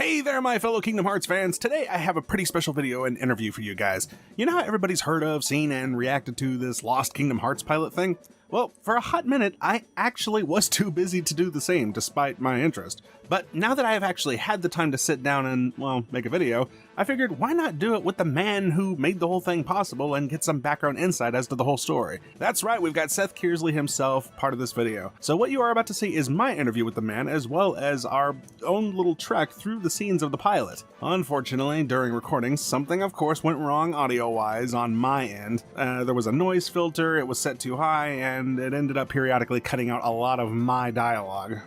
Hey there, my fellow Kingdom Hearts fans. Today I have a pretty special video and interview for you guys. You know how everybody's heard of, seen, and reacted to this Lost Kingdom Hearts pilot thing? Well, for a hot minute, I actually was too busy to do the same, despite my interest. But now that I have actually had the time to sit down and, well, make a video, I figured why not do it with the man who made the whole thing possible and get some background insight as to the whole story. That's right, we've got Seth Kearsley himself part of this video. So what you are about to see is my interview with the man, as well as our own little trek through the scenes of the pilot. Unfortunately, during recording, something of course went wrong audio-wise on my end. There was a noise filter, it was set too high, and it ended up periodically cutting out a lot of my dialogue.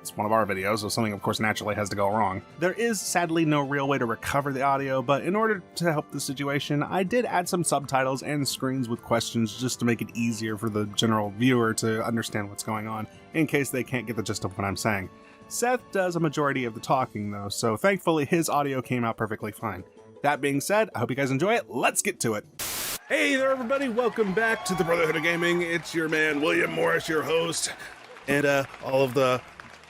It's one of our videos, so something of course naturally has to go wrong. There is sadly no real way to recover the audio, but in order to help the situation, I did add some subtitles and screens with questions just to make it easier for the general viewer to understand what's going on, in case they can't get the gist of what I'm saying. Seth does a majority of the talking though, so thankfully his audio came out perfectly fine. That being said, I hope you guys enjoy it. Let's get to it. Hey there everybody, welcome back to the Brotherhood of Gaming. It's your man William Morris, your host, and all of the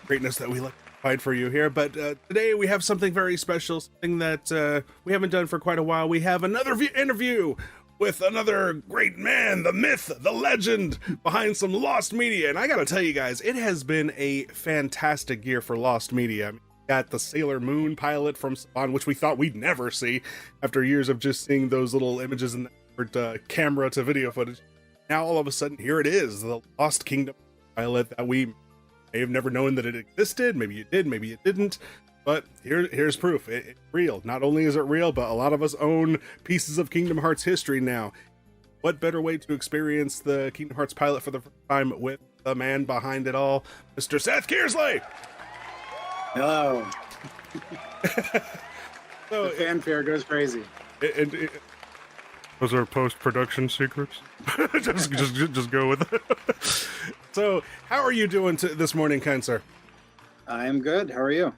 greatness that we like to provide for you here. But today we have something very special, something that we haven't done for quite a while. We have another interview with another great man, the myth, the legend behind some Lost Media. And I gotta tell you guys, it has been a fantastic year for Lost Media. I mean, got the Sailor Moon pilot from Spawn, which we thought we'd never see after years of just seeing those little images in the camera to video footage. Now all of a sudden, here it is, the Lost Kingdom pilot that we may have never known that it existed. Maybe you did, maybe you didn't. But here's proof. It's real. Not only is it real, but a lot of us own pieces of Kingdom Hearts history now. What better way to experience the Kingdom Hearts pilot for the first time with the man behind it all, Mr. Seth Kearsley! Hello. So, the fanfare goes crazy. Those are post-production secrets. just go with it. So, how are you doing this morning, kind sir? I'm good. How are you?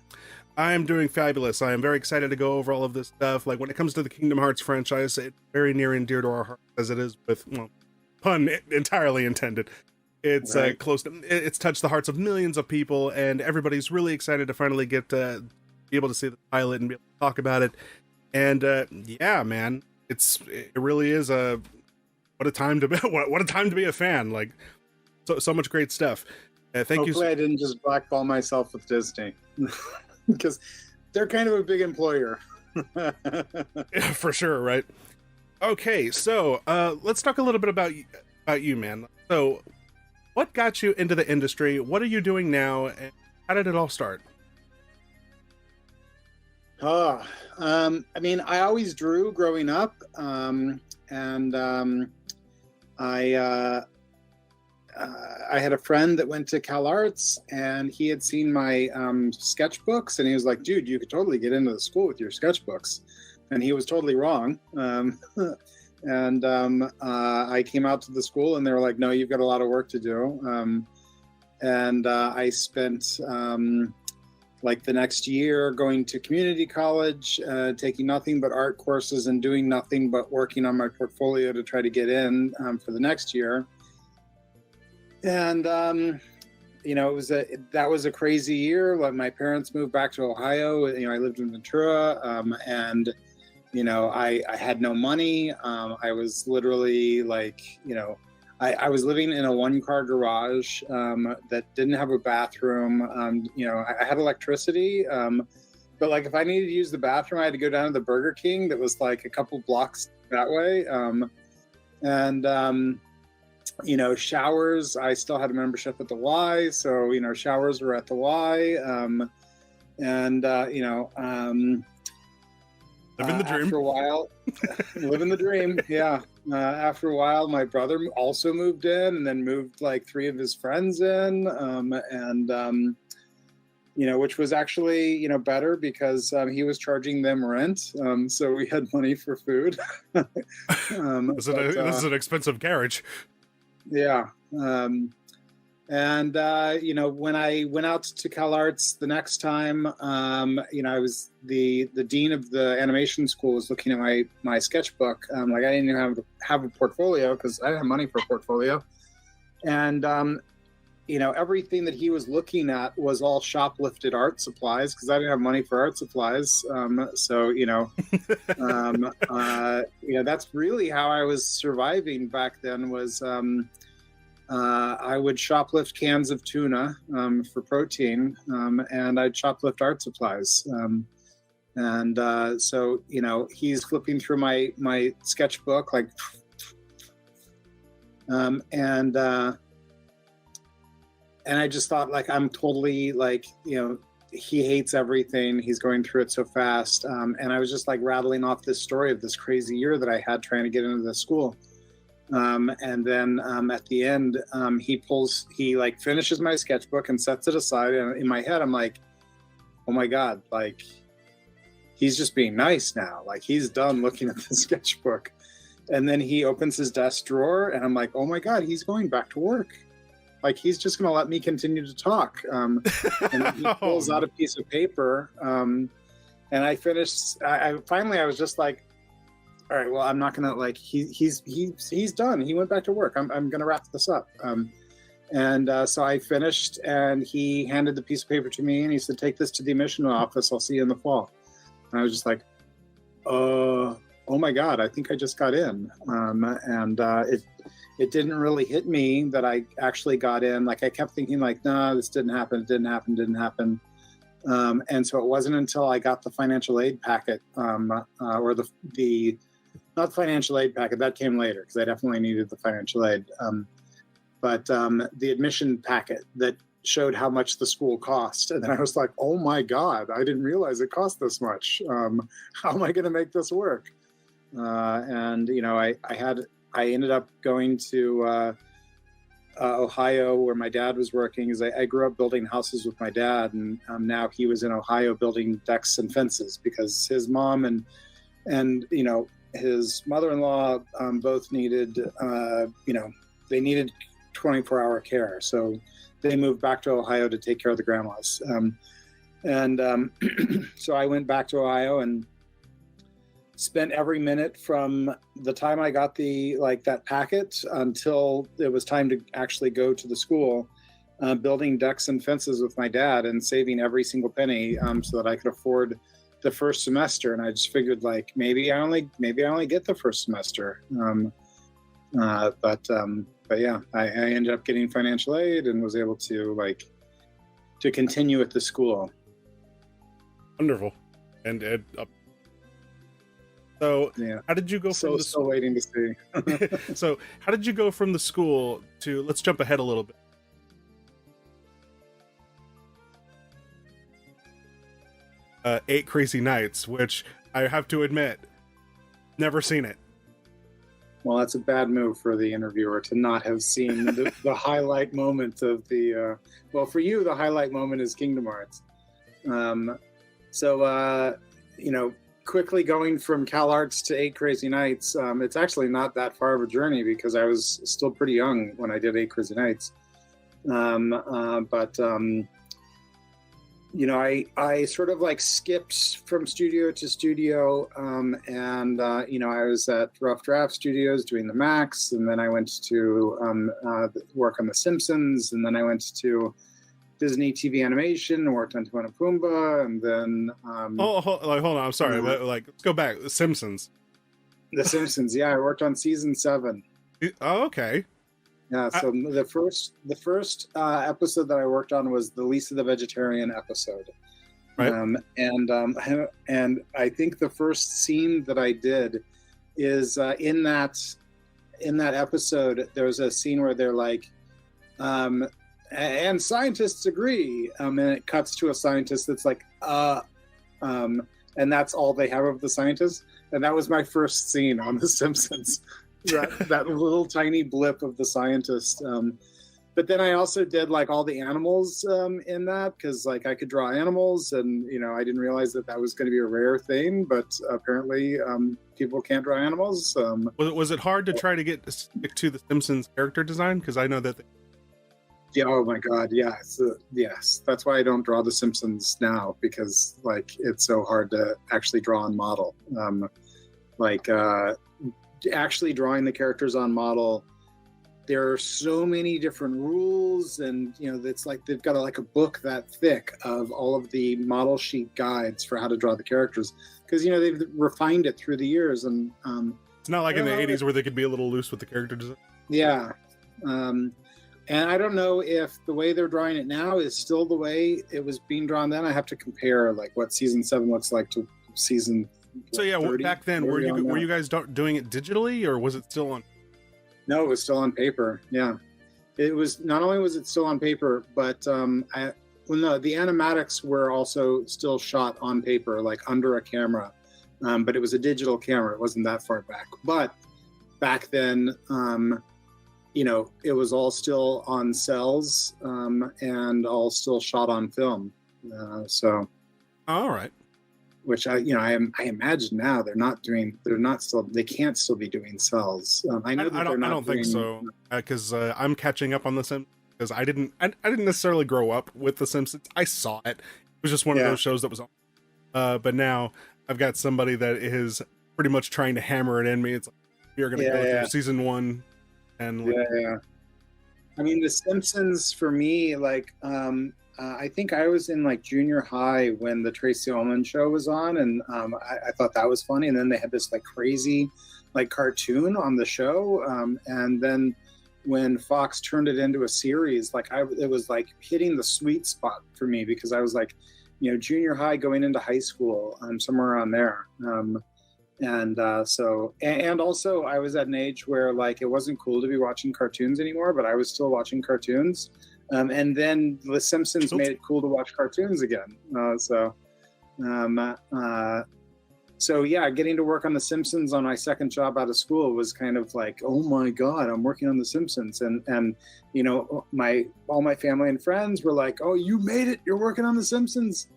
I am doing fabulous. I am very excited to go over all of this stuff. Like, when it comes to the Kingdom Hearts franchise, it's very near and dear to our hearts, as it is with, well, pun entirely intended. It's right. It's touched the hearts of millions of people, and everybody's really excited to finally get to be able to see the pilot and be able to talk about it. And yeah, man, it really is what a time to be what a time to be a fan. Like, so much great stuff. Thank you. Hopefully, I didn't just blackball myself with Disney. Because they're kind of a big employer. For sure, right? Okay, so let's talk a little bit about you, man. So, what got you into the industry? What are you doing now? And how did it all start? I mean, I always drew growing up, I had a friend that went to CalArts, and he had seen my sketchbooks, and he was like, dude, you could totally get into the school with your sketchbooks. And he was totally wrong. I came out to the school, and they were like, no, you've got a lot of work to do. I spent like the next year going to community college, taking nothing but art courses and doing nothing but working on my portfolio to try to get in for the next year. And, you know, that was a crazy year. Like, my parents moved back to Ohio. You know, I lived in Ventura, and, you know, I had no money. I was literally like, you know, I was living in a one-car garage that didn't have a bathroom. You know, I had electricity, but like if I needed to use the bathroom, I had to go down to the Burger King that was like a couple blocks that way. You know, showers, I still had a membership at the Y, so, you know, showers were at the Y. You know, living the dream. After a while, living the dream, yeah. After a while, my brother also moved in, and then moved like 3 of his friends in, you know, which was actually, you know, better because he was charging them rent, so we had money for food. This is an expensive carriage. Yeah. You know, when I went out to CalArts the next time, you know, I was the dean of the animation school was looking at my sketchbook. Like, I didn't even have a portfolio because I didn't have money for a portfolio. And everything that he was looking at was all shoplifted art supplies because I didn't have money for art supplies. That's really how I was surviving back then was I would shoplift cans of tuna for protein, and I'd shoplift art supplies. So he's flipping through my sketchbook like, and I just thought, like, I'm totally like, he hates everything. He's going through it so fast. And I was just like rattling off this story of this crazy year that I had trying to get into the school. And then at the end, he like finishes my sketchbook and sets it aside. And in my head, I'm like, oh my God, like, he's just being nice now. Like, he's done looking at the sketchbook. And then he opens his desk drawer and I'm like, oh my God, he's going back to work. Like, he's just going to let me continue to talk. And he pulls out a piece of paper. And I finished. I finally, I was just like, all right, well, I'm not going to, like, he's done. He went back to work. I'm going to wrap this up. So I finished, and he handed the piece of paper to me, and he said, take this to the admission office. I'll see you in the fall. And I was just like, oh my God, I think I just got in. It didn't really hit me that I actually got in. Like, I kept thinking like, no, this didn't happen. It didn't happen. And so it wasn't until I got the financial aid packet, or the not financial aid packet, that came later because I definitely needed the financial aid. But the admission packet that showed how much the school cost. And then I was like, oh my God, I didn't realize it cost this much. How am I going to make this work? I ended up going to Ohio, where my dad was working. Is I grew up building houses with my dad, and now he was in Ohio building decks and fences because his mom and his mother-in-law both needed they needed 24-hour care, so they moved back to Ohio to take care of the grandmas. So I went back to Ohio and spent every minute from the time I got that packet until it was time to actually go to the school, building decks and fences with my dad and saving every single penny so that I could afford the first semester. And I just figured, like, maybe I only get the first semester. But yeah, I ended up getting financial aid and was able to continue at the school. Wonderful. And so yeah. How did you go from the still waiting to see. So how did you go from the school to, let's jump ahead a little bit. 8 Crazy Nights, which I have to admit, never seen it. Well, that's a bad move for the interviewer to not have seen the highlight moment of the, well, for you, the highlight moment is Kingdom Hearts. Quickly going from CalArts to 8 Crazy Nights, it's actually not that far of a journey because I was still pretty young when I did 8 Crazy Nights. I sort of like skipped from studio to studio, I was at Rough Draft Studios doing the Max, and then I went to work on The Simpsons, and then I went to Disney TV Animation, worked on Timon and Pumbaa, and then hold on, I'm sorry, but let's go back. The Simpsons. The Simpsons, yeah, I worked on season 7. Oh, okay. Yeah, so the first episode that I worked on was the Lisa the Vegetarian episode. Right. And I think the first scene that I did is in that episode, there's a scene where they're like, and scientists agree, and it cuts to a scientist that's like, and that's all they have of the scientists. And that was my first scene on The Simpsons. that little tiny blip of the scientist. But then I also did like all the animals in that because like I could draw animals, and I didn't realize that was going to be a rare thing, but apparently people can't draw animals. Was it hard to try to stick to the Simpsons character design? Because I know that yeah, oh my God, yeah, yes. That's why I don't draw The Simpsons now, because like it's so hard to actually draw on model. Actually drawing the characters on model there are so many different rules, and it's like they've got like a book that thick of all of the model sheet guides for how to draw the characters, because they've refined it through the years. And it's not like in the 80s where they could be a little loose with the character design. Yeah. And I don't know if the way they're drawing it now is still the way it was being drawn then. I have to compare like what season 7 looks like to season. So yeah, 30, back then were you guys doing it digitally, or was it still on? No, it was still on paper. Yeah, it was. Not only was it still on paper, but the animatics were also still shot on paper, like under a camera. But it was a digital camera. It wasn't that far back. But back then, it was all still on cells, and all still shot on film. So, all right. Which I imagine now they can't still be doing cells. I don't think so, because I'm catching up on The Simpsons, because I didn't necessarily grow up with The Simpsons. I saw it. It was just one of those shows that was on. But now I've got somebody that is pretty much trying to hammer it in me. It's like, you're going to go through season 1. And I mean, The Simpsons for me, like, I think I was in like junior high when the Tracy Ullman show was on, and I thought that was funny. And then they had this like crazy, like cartoon on the show, and then when Fox turned it into a series, like it was like hitting the sweet spot for me, because I was like, junior high going into high school, somewhere around there. And also I was at an age where like it wasn't cool to be watching cartoons anymore, but I was still watching cartoons. And then The Simpsons made it cool to watch cartoons again. So getting to work on The Simpsons on my second job out of school was kind of like, oh my God, I'm working on The Simpsons. And all my family and friends were like, oh, you made it, you're working on The Simpsons.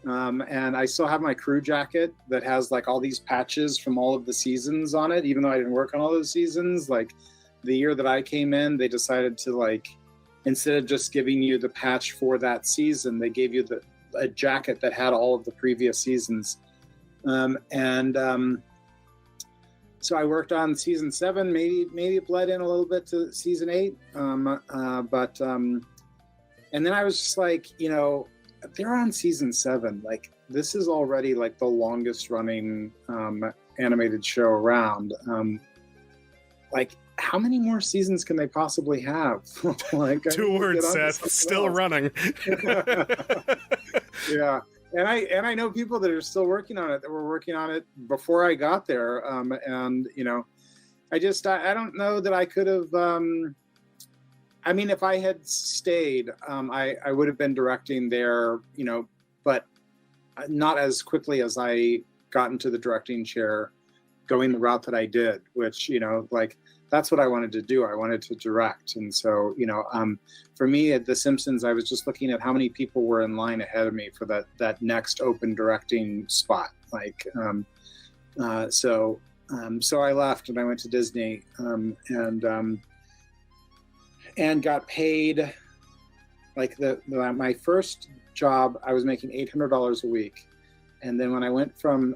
And I still have my crew jacket that has like all these patches from all of the seasons on it, even though I didn't work on all those seasons. Like the year that I came in, they decided to like, instead of just giving you the patch for that season, they gave you a jacket that had all of the previous seasons. So I worked on season 7, maybe it bled in a little bit to season 8. And then I was just like, they're on season 7. Like, this is already like the longest running animated show around. Like, how many more seasons can they possibly have? Like, 2 words, Seth. Still running. Yeah, and I know people that are still working on it, that were working on it before I got there. And I don't know that I could have. I mean, if I had stayed, I would have been directing there, but not as quickly as I got into the directing chair, going the route that I did, which, like, that's what I wanted to do. I wanted to direct. And so, for me at The Simpsons, I was just looking at how many people were in line ahead of me for that next open directing spot. Like, so I left and I went to Disney, and got paid. Like my first job, I was making $800 a week. And then when I went from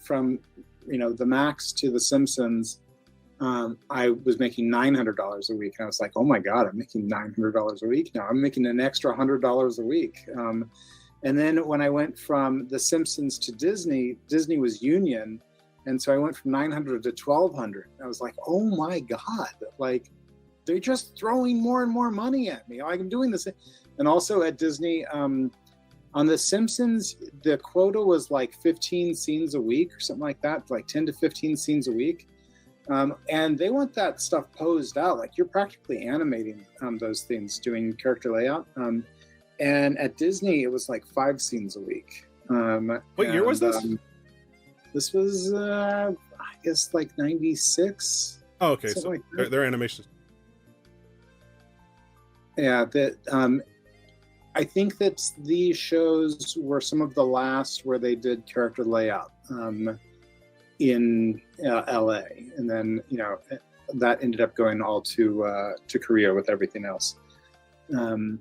the Max to The Simpsons, I was making $900 a week. And I was like, oh my God, I'm making $900 a week now. I'm making an extra $100 a week. And then when I went from The Simpsons to Disney, Disney was union. And so I went from $900 to $1,200. I was like, oh my God, like, they're just throwing more and more money at me. Like, I'm doing this. And also at Disney, on The Simpsons, the quota was like 15 scenes a week or something like that, like 10 to 15 scenes a week. And they want that stuff posed out. Like, you're practically animating those things, doing character layout. And at Disney, it was like 5 scenes a week. What year was this? This was, I guess, like 96. Oh, okay. So like their animations. Yeah, I think that these shows were some of the last where they did character layout in LA, and then that ended up going all to Korea with everything else. So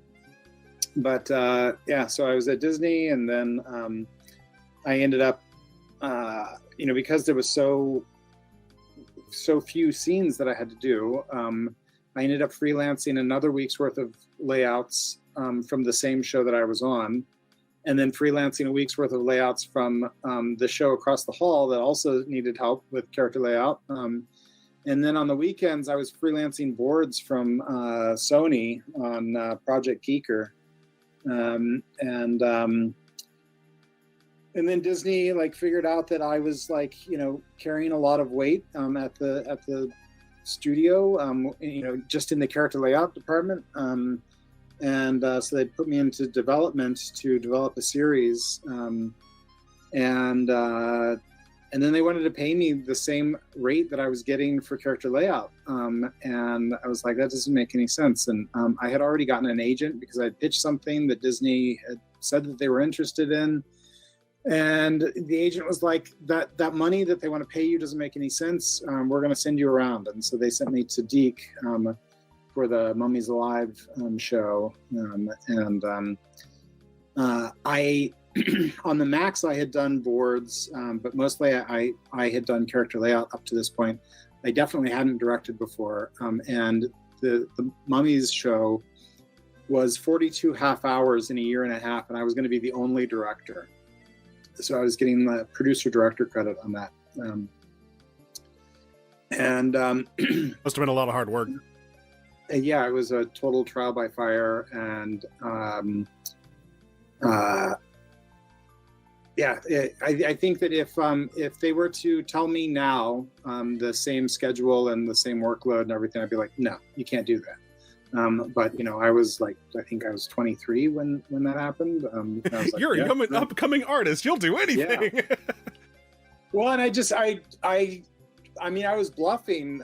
I was at Disney, and then I ended up because there was so few scenes that I had to do. I ended up freelancing another week's worth of layouts from the same show that I was on, and then freelancing a week's worth of layouts from the show across the hall that also needed help with character layout. And then on the weekends, I was freelancing boards from Sony on Project Geeker. And then Disney like figured out that I was like, you know, carrying a lot of weight at the studio, you know, just in the character layout department. So they put me into development to develop a series. And then they wanted to pay me the same rate that I was getting for character layout. And I was like, that doesn't make any sense. And I had already gotten an agent because I had pitched something that Disney had said that they were interested in. And the agent was like, that money that they want to pay you doesn't make any sense. We're going to send you around. And so they sent me to Deke for the Mummies Alive show. I on the Max, I had done boards, but mostly I had done character layout up to this point. I definitely hadn't directed before. And the Mummies show was 42 half hours in a year and a half, and I was going to be the only director. So I was getting the producer director credit on that. Must have been a lot of hard work. Yeah, it was a total trial by fire. And I think that if they were to tell me now the same schedule and the same workload and everything, I'd be like, no, you can't do that. But you know, I was like, I think I was 23 when that happened. I was like, you're a upcoming artist. You'll do anything. Yeah. Well, and I mean, I was bluffing,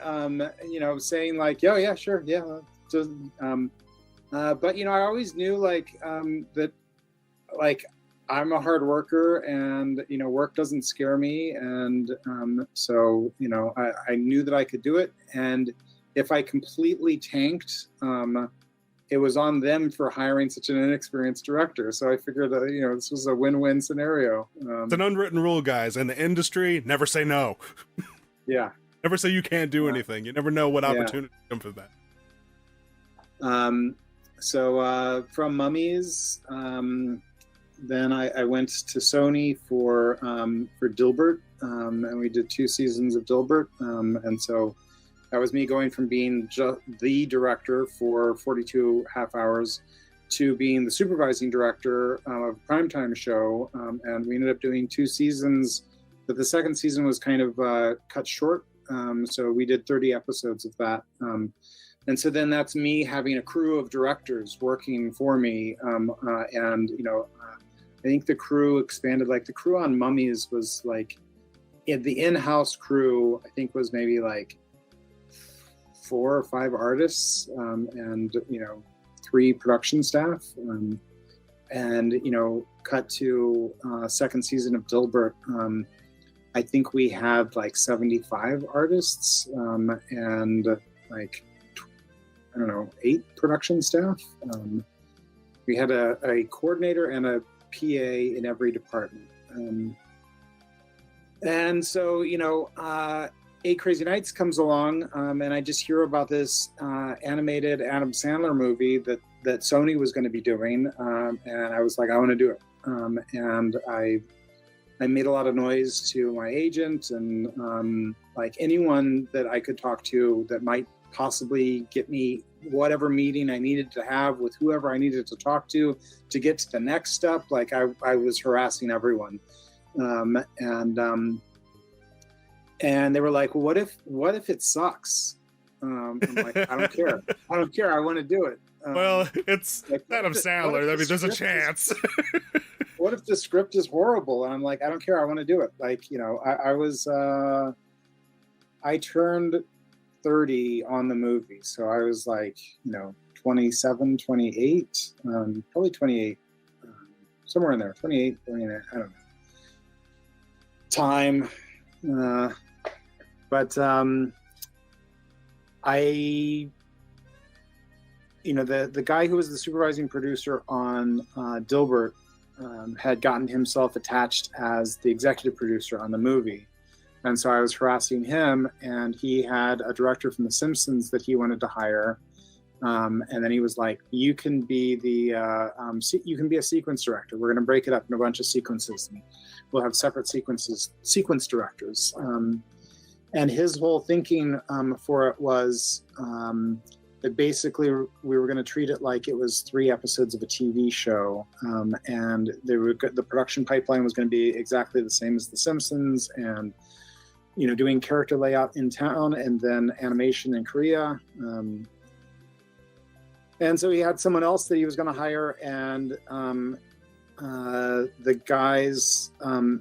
you know, saying like, oh yeah, sure, yeah. So, but you know, I always knew like that, like I'm a hard worker, and you know, work doesn't scare me, and so you know, I knew that I could do it, and if I completely tanked, it was on them for hiring such an inexperienced director. So I figured that, you know, this was a win-win scenario. It's an unwritten rule, guys. In the industry, never say no. Yeah. Never say you can't do anything. You never know what opportunity comes from that. So from Mummies, then I went to Sony for Dilbert, and we did 2 seasons of Dilbert. And so that was me going from being the director for 42 half hours to being the supervising director of a primetime show. And we ended up doing 2 seasons, but the second season was kind of cut short. So we did 30 episodes of that. And so then that's me having a crew of directors working for me. And, you know, I think the crew expanded, like the crew on Mummies was like, the in-house crew, I think was maybe like 4 or 5 artists, and you know, 3 production staff, and you know, cut to second season of Dilbert. I think we had like 75 artists, and like I don't know, 8 production staff. We had a coordinator and a PA in every department, and so you know. 8 Crazy Nights comes along, and I just hear about this animated Adam Sandler movie that Sony was going to be doing, and I was like, I want to do it. And I made a lot of noise to my agent and like anyone that I could talk to that might possibly get me whatever meeting I needed to have with whoever I needed to talk to get to the next step. Like I was harassing everyone, and they were like, well, what if it sucks? I'm like, I don't care. I don't care. I want to do it. Well, it's like, Adam Sandler. I mean, there's a chance. What if the script is horrible? And I'm like, I don't care. I want to do it. Like, you know, I turned 30 on the movie. So I was like, you know, 27, 28, probably 28, somewhere in there, 28, 29, I don't know. Time. But you know, the guy who was the supervising producer on Dilbert had gotten himself attached as the executive producer on the movie. And so I was harassing him, and he had a director from The Simpsons that he wanted to hire. And then he was like, "You can be you can be a sequence director. We're going to break it up in a bunch of sequences, and we'll have separate sequence directors." And his whole thinking for it was that basically we were going to treat it like it was 3 episodes of a TV show, and the production pipeline was going to be exactly the same as The Simpsons, and doing character layout in town and then animation in Korea. And so he had someone else that he was going to hire, and the guys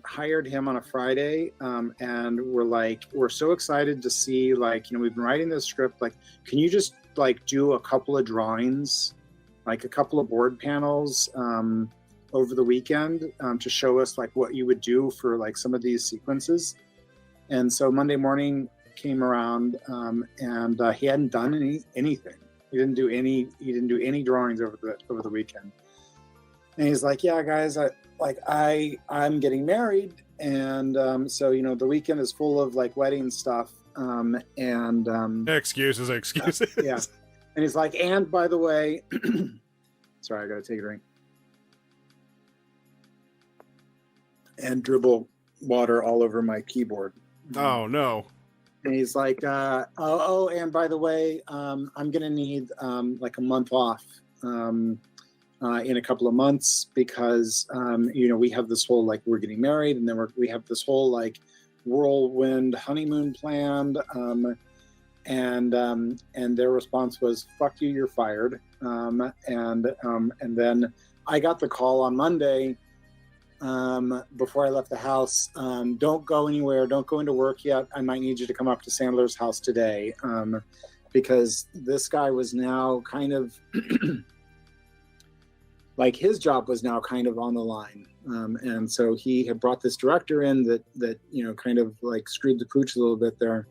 hired him on a Friday, and we're so excited to see, we've been writing this script, can you just do a couple of drawings, a couple of board panels over the weekend to show us what you would do for some of these sequences. And so Monday morning came around, and he hadn't done anything. He didn't do any drawings over the weekend. And he's like, "Yeah, guys, I'm getting married, and so the weekend is full of wedding stuff, and excuses." Yeah. And he's like, "And by the way," sorry, I gotta take a drink and dribble water all over my keyboard. Oh no. And he's like, and by the way, I'm gonna need a month off in a couple of months, because we have this whole we're getting married, and then we have this whole whirlwind honeymoon planned." And their response was, "Fuck you, you're fired." And then I got the call on Monday, before I left the house, "Don't go anywhere, don't go into work yet. I might need you to come up to Sandler's house today," because this guy was now kind of his job was now kind of on the line, and so he had brought this director in that kind of screwed the pooch a little bit there,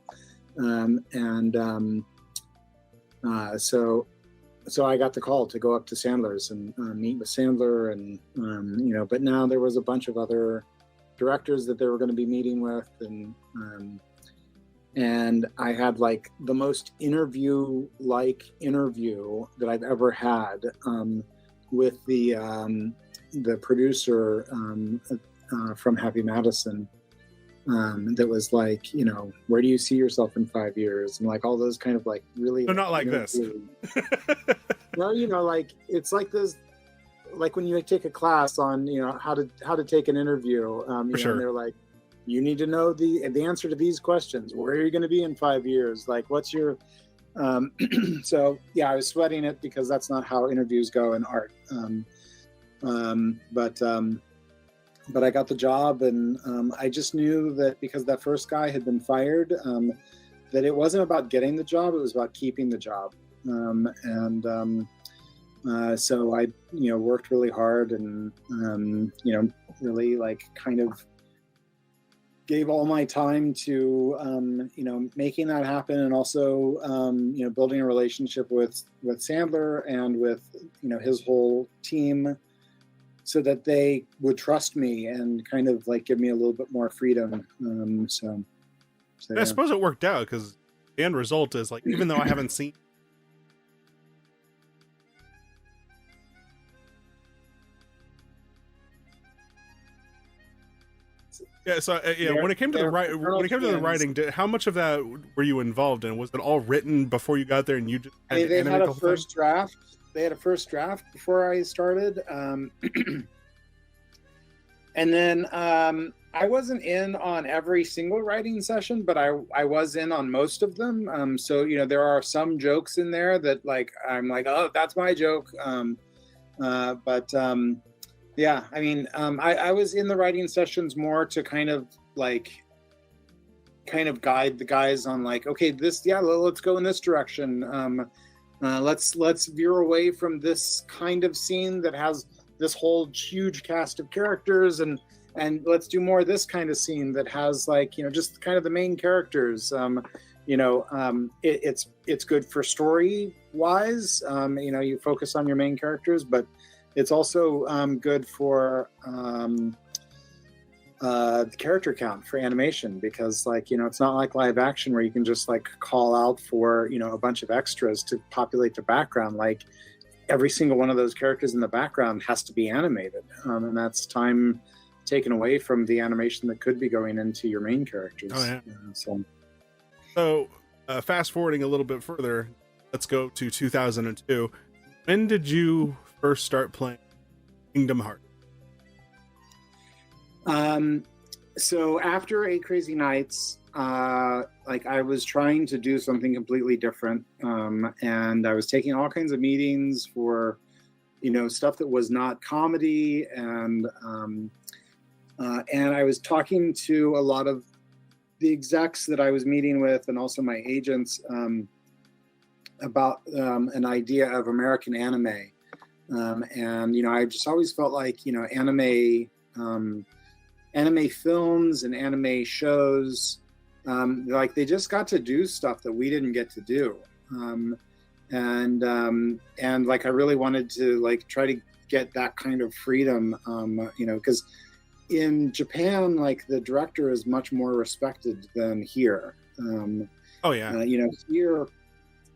so I got the call to go up to Sandler's and meet with Sandler, and but now there was a bunch of other directors that they were going to be meeting with, and I had the most interview that I've ever had with the producer from Happy Madison. That was where do you see yourself in 5 years, and all those kind of really. So not like this. No, it's this, when you take a class on how to take an interview. For sure. And they're you need to know the answer to these questions. Where are you going to be in 5 years? What's your so yeah, I was sweating it, because that's not how interviews go in art. But I got the job, and I just knew that because that first guy had been fired, that it wasn't about getting the job, it was about keeping the job. So I, worked really hard, and, really kind of gave all my time to, making that happen, and also, building a relationship with Sandler and with, his whole team, so that they would trust me and kind of give me a little bit more freedom. So yeah. I suppose it worked out, because the end result is even though I haven't seen. Yeah. So when it came to the writing, how much of that were you involved in? Was it all written before you got there, and you just they had a first draft? They had a first draft before I started, and then I wasn't in on every single writing session, but I was in on most of them. So there are some jokes in there that I'm oh, that's my joke. Yeah, I mean, I was in the writing sessions more to kind of guide the guys on okay, let's go in this direction. Let's veer away from this kind of scene that has this whole huge cast of characters, and let's do more of this kind of scene that has just kind of the main characters. It's good for story wise. You focus on your main characters, but it's also good for the character count for animation, because like, it's not like live action where you can just like call out for, a bunch of extras to populate the background. Like every single one of those characters in the background has to be animated. And that's time taken away from the animation that could be going into your main characters. Oh, yeah. So fast forwarding a little bit further, let's go to 2002. When did you first start playing Kingdom Hearts? So after 8 Crazy Nights, like I was trying to do something completely different. And I was taking all kinds of meetings for, stuff that was not comedy. And I was talking to a lot of the execs that I was meeting with, and also my agents, about an idea of American anime. And, I just always felt like, anime films and anime shows, like they just got to do stuff that we didn't get to do. And like I really wanted to like try to get that kind of freedom, because in Japan, like the director is much more respected than here. Oh yeah. Here,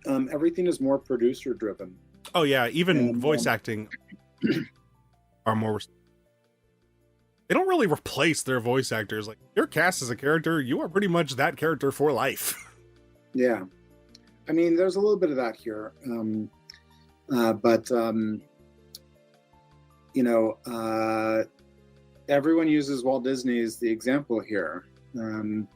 everything is more producer driven. Oh yeah, even voice acting are more. They don't really replace their voice actors. Like you're cast as a character, you are pretty much that character for life. Yeah, I mean, there's a little bit of that here, but everyone uses Walt Disney as the example here, and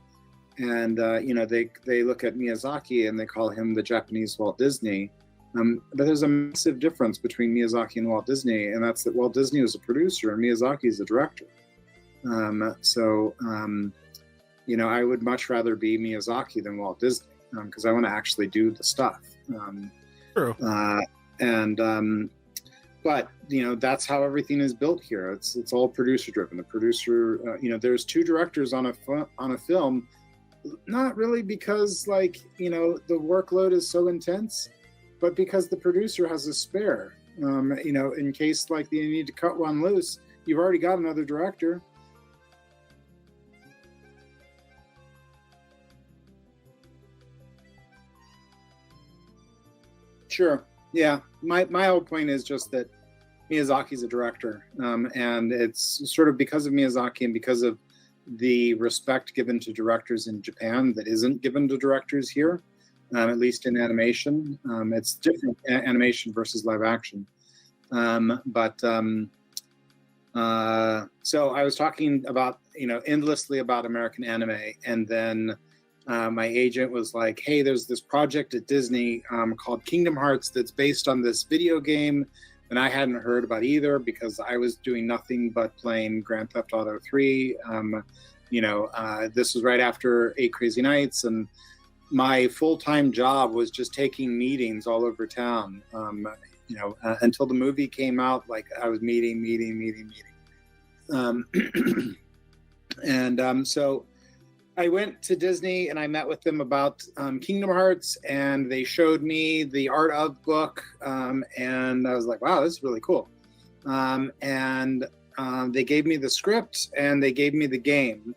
they look at Miyazaki and they call him the Japanese Walt Disney. But there's a massive difference between Miyazaki and Walt Disney, and that's that Walt Disney was a producer and Miyazaki is a director. I would much rather be Miyazaki than Walt Disney, because I want to actually do the stuff. True. But that's how everything is built here. It's all producer driven. The producer, there's 2 directors on a film, not really because like the workload is so intense, but because the producer has a spare. In case like you need to cut one loose, you've already got another director. Sure. Yeah. My whole point is just that Miyazaki's a director, and it's sort of because of Miyazaki and because of the respect given to directors in Japan that isn't given to directors here, at least in animation. It's different animation versus live action. So I was talking about, endlessly about American anime, and then my agent was like, hey, there's this project at Disney called Kingdom Hearts that's based on this video game, and I hadn't heard about either because I was doing nothing but playing Grand Theft Auto 3. This was right after 8 Crazy Nights, and my full-time job was just taking meetings all over town. Until the movie came out, like I was meeting. So I went to Disney and I met with them about Kingdom Hearts, and they showed me the art of book, and I was like, wow, this is really cool. They gave me the script and they gave me the game.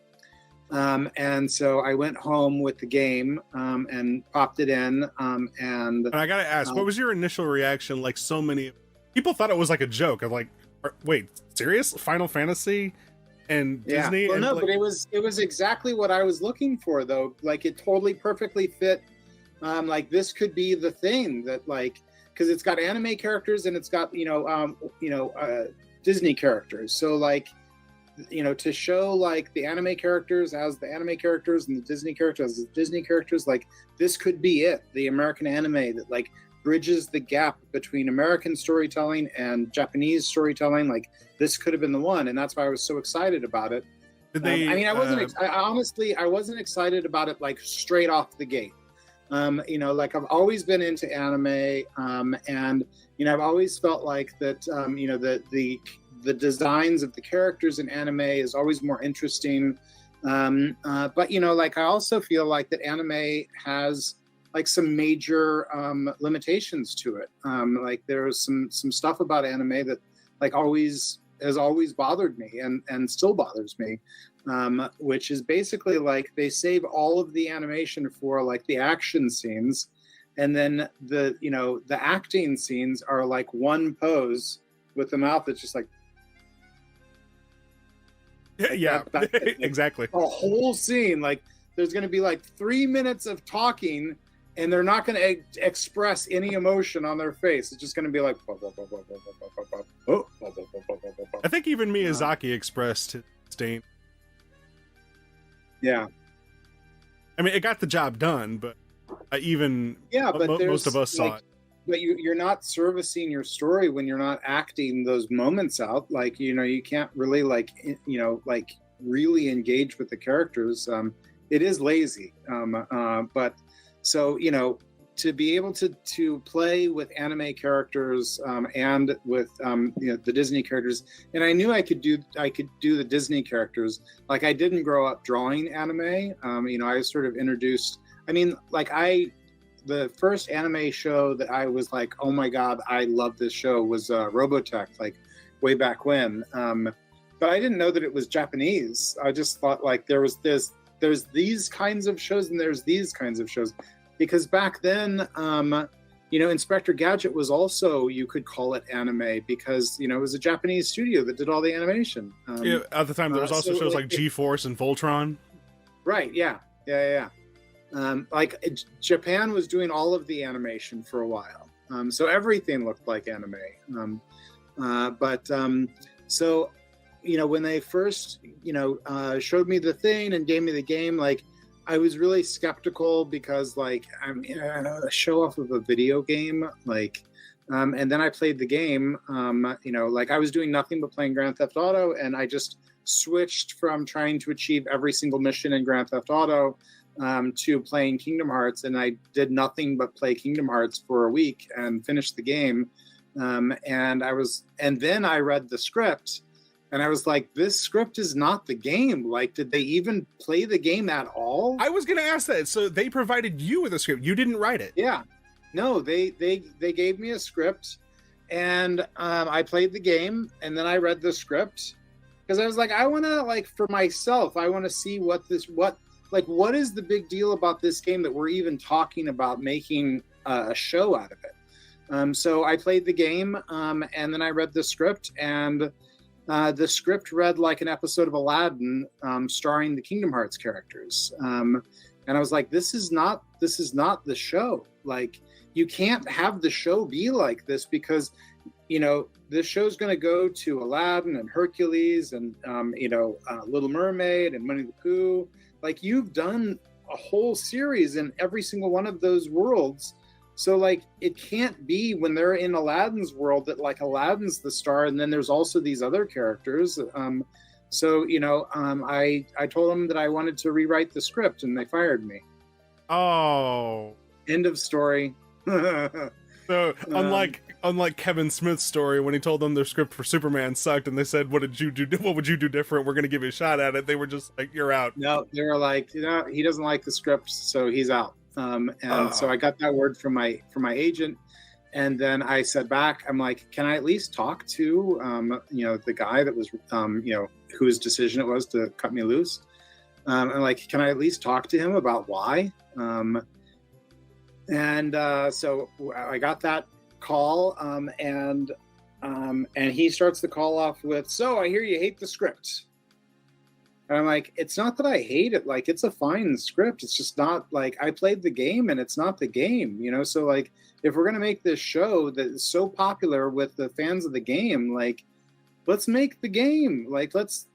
And so I went home with the game and popped it in. And I gotta ask, what was your initial reaction? Like, so many people thought it was like a joke of like, wait, serious? Final Fantasy and Disney? Yeah. Well, and no, like... but it was exactly what I was looking for, though. Like, it totally perfectly fit. Like, this could be the thing that, like, because it's got anime characters and it's got Disney characters. So like, to show like the anime characters as the anime characters and the Disney characters as the Disney characters, like this could be it, the American anime that like bridges the gap between American storytelling and Japanese storytelling. Like this could have been the one, and that's why I was so excited about it. I wasn't excited about it like straight off the gate. Like I've always been into anime, and I've always felt like that the designs of the characters in anime is always more interesting. But like I also feel like that anime has like some major limitations to it. Like there's some stuff about anime that like always has always bothered me and still bothers me, which is basically like they save all of the animation for like the action scenes, and then the acting scenes are like one pose with the mouth that's just like Yeah, that, exactly. a whole scene, like there's going to be like 3 minutes of talking, and they're not going to express any emotion on their face. It's just going to be like I think even Miyazaki expressed his disdain. Yeah, I mean, it got the job done, but most of us saw it. But you're not servicing your story when you're not acting those moments out. Like, you can't really really engage with the characters. It is lazy. But so, to be able to play with anime characters and with the Disney characters, and I knew I could do the Disney characters. Like, I didn't grow up drawing anime. I was sort of introduced. I mean, like the first anime show that I was like, oh my god, I love this show, was Robotech, like way back when. But I didn't know that it was Japanese. I just thought like there's these kinds of shows and there's these kinds of shows, because back then, Inspector Gadget was also, you could call it anime, because it was a Japanese studio that did all the animation. At the time, there was also shows like G-Force and Voltron. Right. Yeah. Like Japan was doing all of the animation for a while, so everything looked like anime. So when they first showed me the thing and gave me the game, like I was really skeptical, because like a show off of a video game, like and then I played the game. Like I was doing nothing but playing Grand Theft Auto, and I just switched from trying to achieve every single mission in Grand Theft Auto to playing Kingdom Hearts, and I did nothing but play Kingdom Hearts for a week and finished the game. And then I read the script, and I was like, this script is not the game. Like, did they even play the game at all? I was going to ask that. So they provided you with a script. You didn't write it. Yeah. No, they gave me a script, and I played the game, and then I read the script, because I was like, I want to, like, for myself, I want to see what is the big deal about this game that we're even talking about making a show out of it. So I played the game, and then I read the script, and the script read like an episode of Aladdin, starring the Kingdom Hearts characters. And I was like, this is not the show. Like, you can't have the show be like this, because this show's going to go to Aladdin and Hercules and Little Mermaid and Winnie the Pooh. Like, you've done a whole series in every single one of those worlds. So, like, it can't be when they're in Aladdin's world that, like, Aladdin's the star, and then there's also these other characters. I told them that I wanted to rewrite the script, and they fired me. Oh. End of story. So, unlike Kevin Smith's story, when he told them their script for Superman sucked, and they said, "What would you do different? We're going to give you a shot at it." They were just like, "You're out." No, they were like, he doesn't like the script, so he's out. So I got that word from my agent, and then I said back, I'm like, can I at least talk to the guy that was whose decision it was to cut me loose? And like, can I at least talk to him about why? So I got that call, and he starts the call off with, "So I hear you hate the script." And I'm like, it's not that I hate it. Like, it's a fine script. It's just not, like, I played the game and it's not the game, So, like, if we're going to make this show that is so popular with the fans of the game, like, let's make the game. Like, let's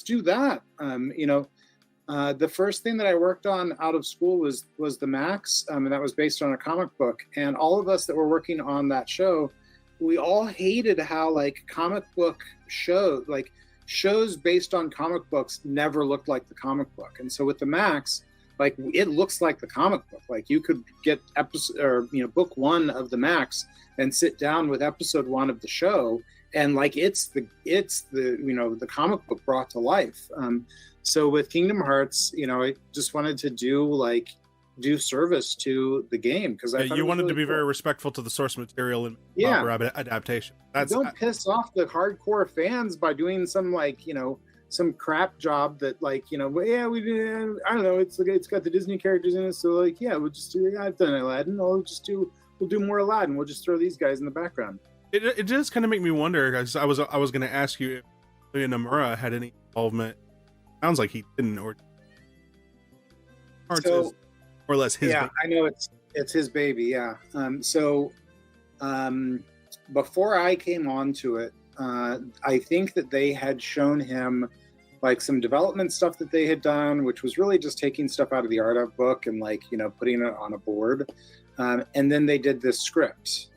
do that. The first thing that I worked on out of school was the Max, and that was based on a comic book. And all of us that were working on that show, we all hated how, like, comic book shows based on comic books never looked like the comic book. And so with the Max, like, it looks like the comic book. Like, you could get book one of the Max and sit down with episode one of the show, and like it's the comic book brought to life. So with Kingdom Hearts, I just wanted to do like do service to the game, because I thought you it was wanted really to be cool. very respectful to the source material and Yeah. proper adaptation. That's Don't piss off the hardcore fans by doing some like, you know, some crap job that like, you know, well, yeah, we did, I don't know, it's got the Disney characters in it, so like, yeah, we'll just do, I've done Aladdin, we'll do more Aladdin, we'll just throw these guys in the background. it does kind of make me wonder, because I was going to ask you if Yuya Nomura had any involvement. Sounds like he didn't, or So, is more or less his yeah, baby. I know it's his baby, yeah. Before I came onto it, I think that they had shown him like some development stuff that they had done, which was really just taking stuff out of the art of book and like, you know, putting it on a board. And then they did this script.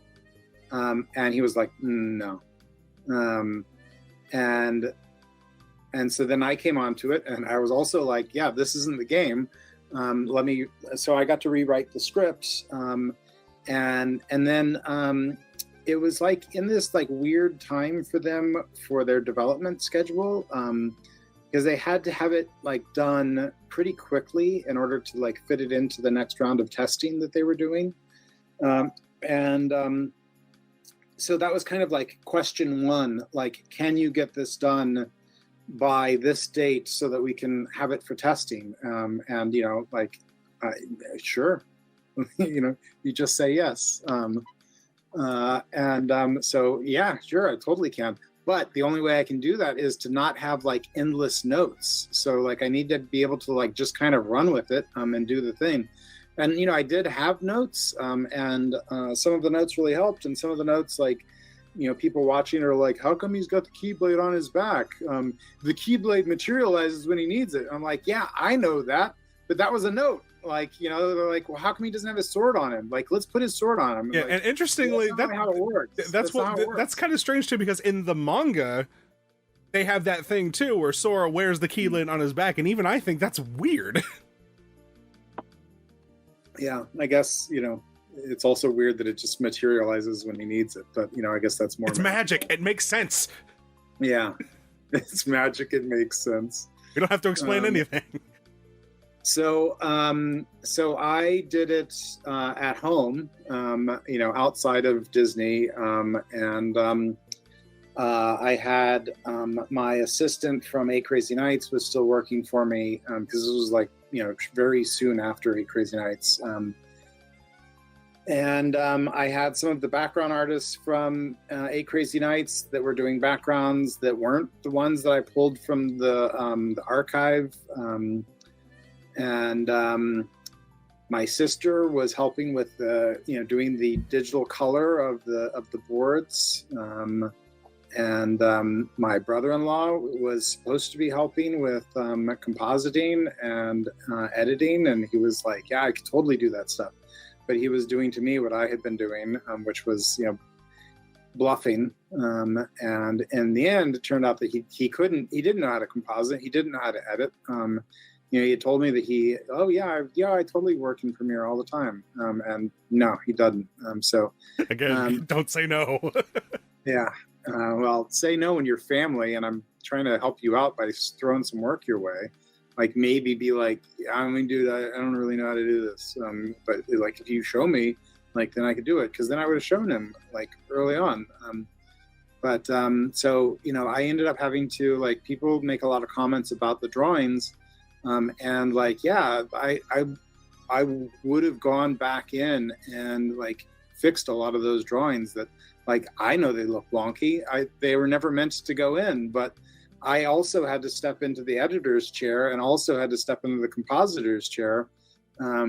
And he was like, no. And so then I came onto it, and I was also like, yeah, this isn't the game. So I got to rewrite the script. And then it was like in this like weird time for them for their development schedule, because they had to have it like done pretty quickly in order to like fit it into the next round of testing that they were doing. So that was kind of like question one, like, can you get this done by this date so that we can have it for testing? And, you know, like, sure, you know, you just say yes. So, yeah, sure, I totally can. But the only way I can do that is to not have like endless notes. So like, I need to be able to like just kind of run with it and do the thing. And, you know, I did have notes, and some of the notes really helped. And some of the notes, like, you know, people watching are like, how come he's got the Keyblade on his back? The Keyblade materializes when he needs it. I'm like, yeah, I know that. But that was a note. Like, you know, they're like, well, how come he doesn't have his sword on him? Like, let's put his sword on him. Yeah, like, and interestingly, that's not how it works. That's kind of strange too, because in the manga, they have that thing too, where Sora wears the Keyblade on his back, and even I think that's weird. Yeah, I guess, you know, it's also weird that it just materializes when he needs it. But, you know, I guess that's more. It's magic. It makes sense. Yeah, it's magic. It makes sense. We don't have to explain anything. So I did it at home, you know, outside of Disney, I had my assistant from Eight Crazy Nights was still working for me, because this was like, you know, very soon after Eight Crazy Nights. I had some of the background artists from Eight Crazy Nights that were doing backgrounds that weren't the ones that I pulled from the archive. My sister was helping with you know, doing the digital color of the boards. My brother-in-law was supposed to be helping with compositing and editing, and he was like, yeah, I could totally do that stuff. But he was doing to me what I had been doing, which was, you know, bluffing. And in the end, it turned out that he didn't know how to composite. He didn't know how to edit. You know, he had told me that I totally work in Premiere all the time. And no, he doesn't. Again, don't say no. Yeah. Well, say no when you're family, and I'm trying to help you out by throwing some work your way. Like, maybe be like, I mean, dude, I don't really know how to do this. But like, if you show me, like, then I could do it. Because then I would have shown him like early on. So, you know, I ended up having to, like, people make a lot of comments about the drawings. And like, yeah, I would have gone back in and like fixed a lot of those drawings that, like, I know they look wonky. They were never meant to go in, but I also had to step into the editor's chair and also had to step into the compositor's chair,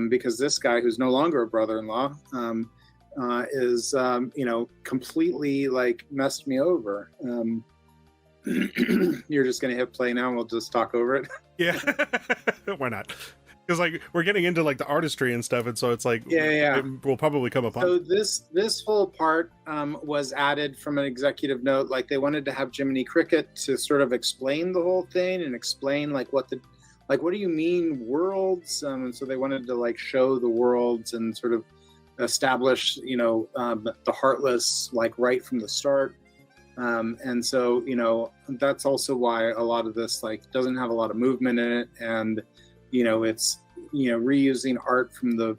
because this guy, who's no longer a brother-in-law, is, you know, completely like messed me over. You're just gonna hit play now and we'll just talk over it. Yeah. Why not? Because like, we're getting into like the artistry and stuff, and so it's like, yeah. it will probably come upon. So this whole part was added from an executive note. Like, they wanted to have Jiminy Cricket to sort of explain the whole thing and explain like what do you mean worlds? And so they wanted to like show the worlds and sort of establish, you know, the Heartless like right from the start. And so, you know, that's also why a lot of this like doesn't have a lot of movement in it, and you know, it's reusing art from the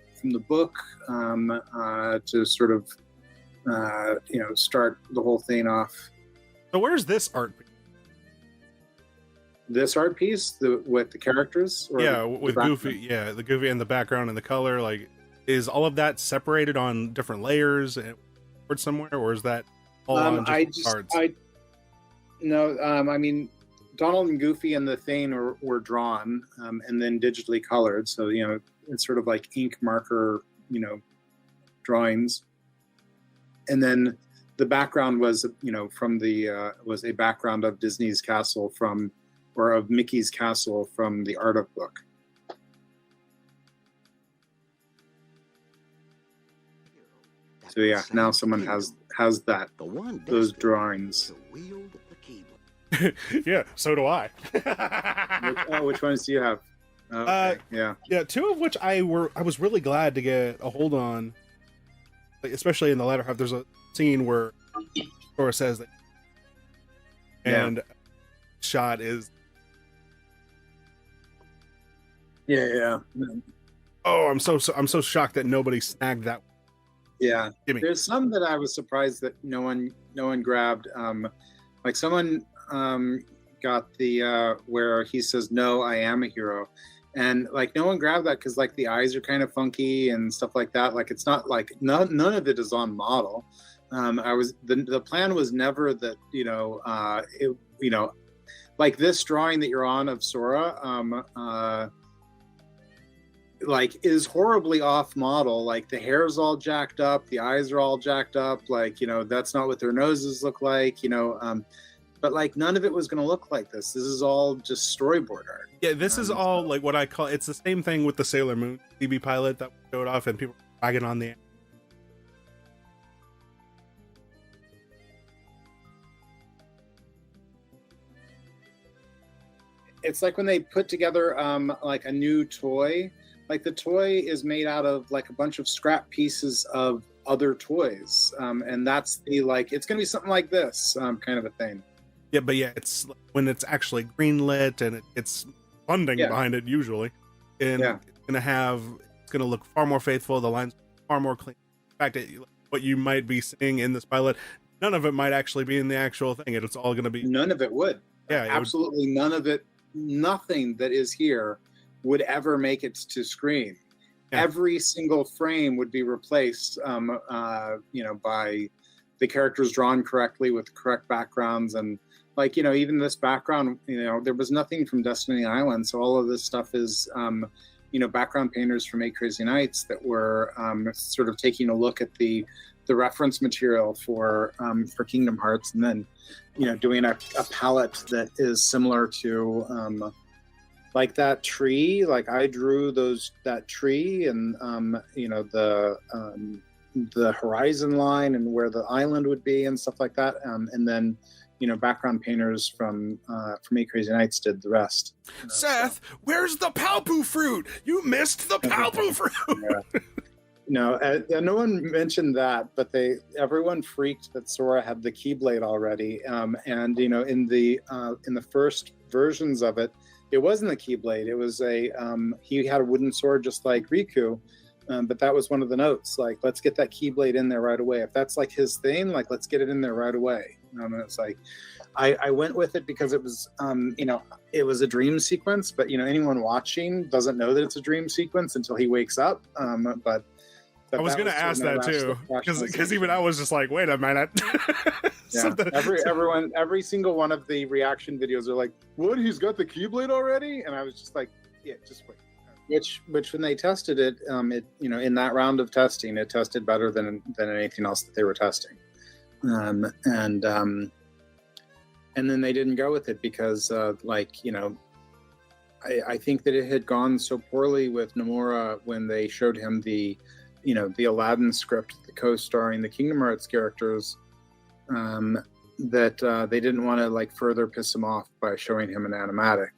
book to sort of start the whole thing off. So where's this art? This art piece, with the characters, or with Goofy, the Goofy and the background and the color, like, is all of that separated on different layers and somewhere, or is that all on cards? No, I mean, Donald and Goofy and the Thane were drawn and then digitally colored, so it's sort of like ink marker, drawings. And then the background was, from the was a background of Disney's castle or of Mickey's castle from the art of book. So yeah, now someone has that, those drawings. Yeah, so do I. Which ones do you have? Okay, yeah, two of which I was really glad to get a hold on, especially in the latter half. There's a scene where Sora says that, and shot is oh, I'm so shocked that nobody snagged that. Yeah, there's some that I was surprised that no one grabbed. Like someone got the where he says, "No, I am a hero," and like no one grabbed that because like the eyes are kind of funky and stuff like that. Like it's not like none of it is on model. The plan was never that like this drawing that you're on of Sora. Like is horribly off model. Like the hair's all jacked up, the eyes are all jacked up, like that's not what their noses look like, but like none of it was going to look like this is all just storyboard art. This is all like what I call, it's the same thing with the Sailor Moon CB pilot that showed off and people were bragging on the it's like when they put together like a new toy. Like the toy is made out of like a bunch of scrap pieces of other toys, and that's it's going to be something like this kind of a thing. It's when it's actually greenlit and it's funding behind it usually, and it's going to look far more faithful. The lines far more clean. In fact, what you might be seeing in this pilot, none of it might actually be in the actual thing. It's all going to be. None of it would. Absolutely none of it. Nothing that is here would ever make it to screen. Every single frame would be replaced, by the characters drawn correctly with correct backgrounds. And like, even this background, there was nothing from Destiny Island. So all of this stuff is, background painters from 8 Crazy Nights that were sort of taking a look at the reference material for Kingdom Hearts, and then, doing a palette that is similar to, like that tree. Like I drew that tree and the horizon line and where the island would be and stuff like that. And then background painters from 8 Crazy Nights did the rest. Seth, where's the Palpu fruit? You missed the Palpu fruit. No, no one mentioned that, but everyone freaked that Sora had the Keyblade already. And in the first versions of it, it wasn't a Keyblade. It was he had a wooden sword just like Riku, but that was one of the notes. Like, let's get that Keyblade in there right away. If that's like his thing, like let's get it in there right away. And it's like, I went with it because it was, it was a dream sequence. But anyone watching doesn't know that it's a dream sequence until he wakes up. But I was going to ask that too, because even I was just like, wait a minute. Every single one of the reaction videos are like, what, he's got the Keyblade already? And I was just like, yeah, just wait. Which when they tested it, in that round of testing, it tested better than anything else that they were testing. And then they didn't go with it because I think that it had gone so poorly with Nomura when they showed him the Aladdin script, the co-starring the Kingdom Hearts characters, that they didn't want to further piss him off by showing him an animatic.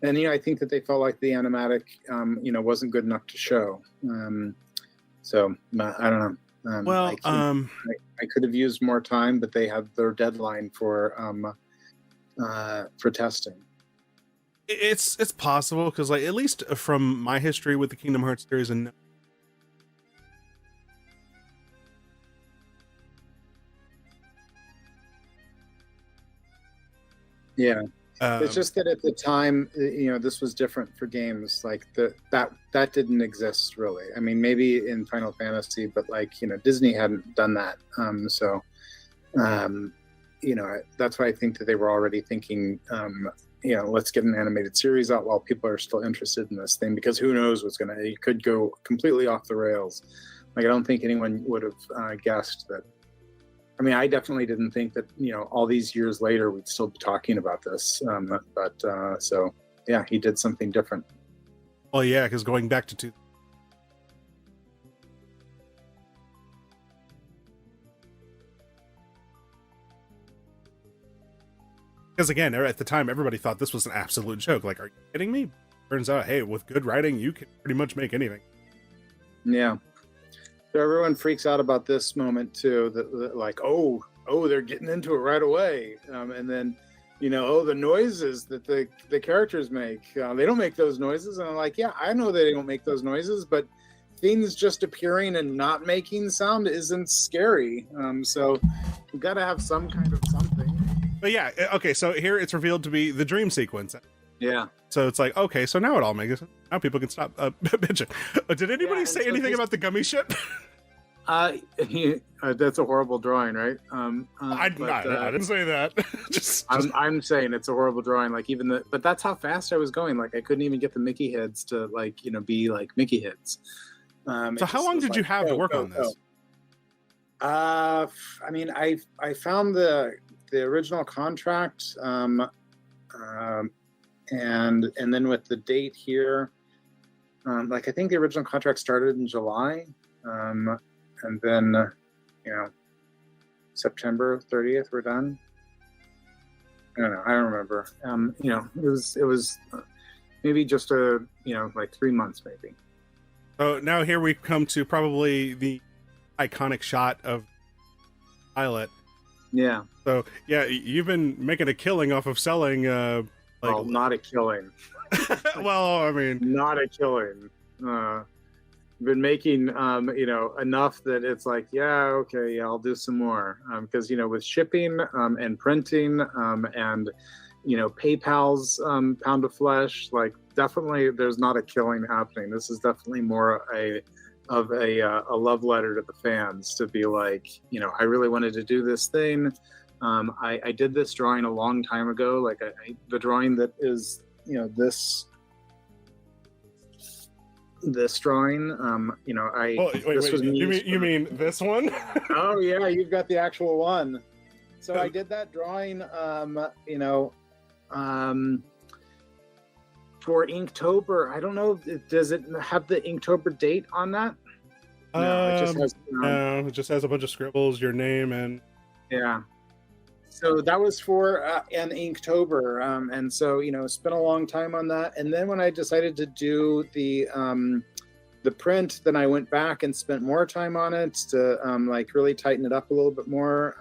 I think that they felt like the animatic, wasn't good enough to show. I don't know. I could have used more time, but they had their deadline for testing. It's possible, because like, at least from my history with the Kingdom Hearts series, and Yeah. It's um, just that at the time, this was different for games. Like that didn't exist really. I mean, maybe in Final Fantasy, but like Disney hadn't done that. Um, that's why I think that they were already thinking, let's get an animated series out while people are still interested in this thing, because who knows it could go completely off the rails. Like I don't think anyone would have guessed that. I mean, I definitely didn't think that, all these years later, we'd still be talking about this. So, yeah, he did something different. well, yeah, because going back to because again, at the time, everybody thought this was an absolute joke. Like, are you kidding me? Turns out, hey, with good writing, you can pretty much make anything. Yeah. So everyone freaks out about this moment too. That like, oh, they're getting into it right away, and then, the noises that the characters make, they don't make those noises, and I'm like, yeah, I know they don't make those noises, but things just appearing and not making sound isn't scary. So we got to have some kind of something. But yeah, okay, so here it's revealed to be the dream sequence. Yeah. So it's like, okay, so now it all makes sense. Now people can stop bitching. Did anybody say anything about the gummy ship? That's a horrible drawing, right? I didn't say that. I'm saying it's a horrible drawing. Like but that's how fast I was going. Like I couldn't even get the Mickey heads to be like Mickey heads. So how long did you have to work on this? I mean, I found the original contract, and then with the date here, like I think the original contract started in July, and then September 30th we're done. I don't know. I don't remember. It was maybe just like 3 months maybe. So now here we come to probably the iconic shot of pilot. Yeah. So yeah, you've been making a killing off of selling. Well, not a killing. Well, I mean, not a killing. Been making enough that it's like, yeah, okay, yeah, I'll do some more, because with shipping and printing and PayPal's pound of flesh, like definitely there's not a killing happening. This is definitely more of a love letter to the fans, to be like, I really wanted to do this thing. I did this drawing a long time ago. Like the drawing that is this drawing, you mean this one? Oh yeah, you've got the actual one. So I did that drawing for Inktober. I don't know, does it have the Inktober date on that? No, it just has a bunch of scribbles, your name, and yeah. So that was for an Inktober, and so spent a long time on that. And then when I decided to do the print, then I went back and spent more time on it to like really tighten it up a little bit more.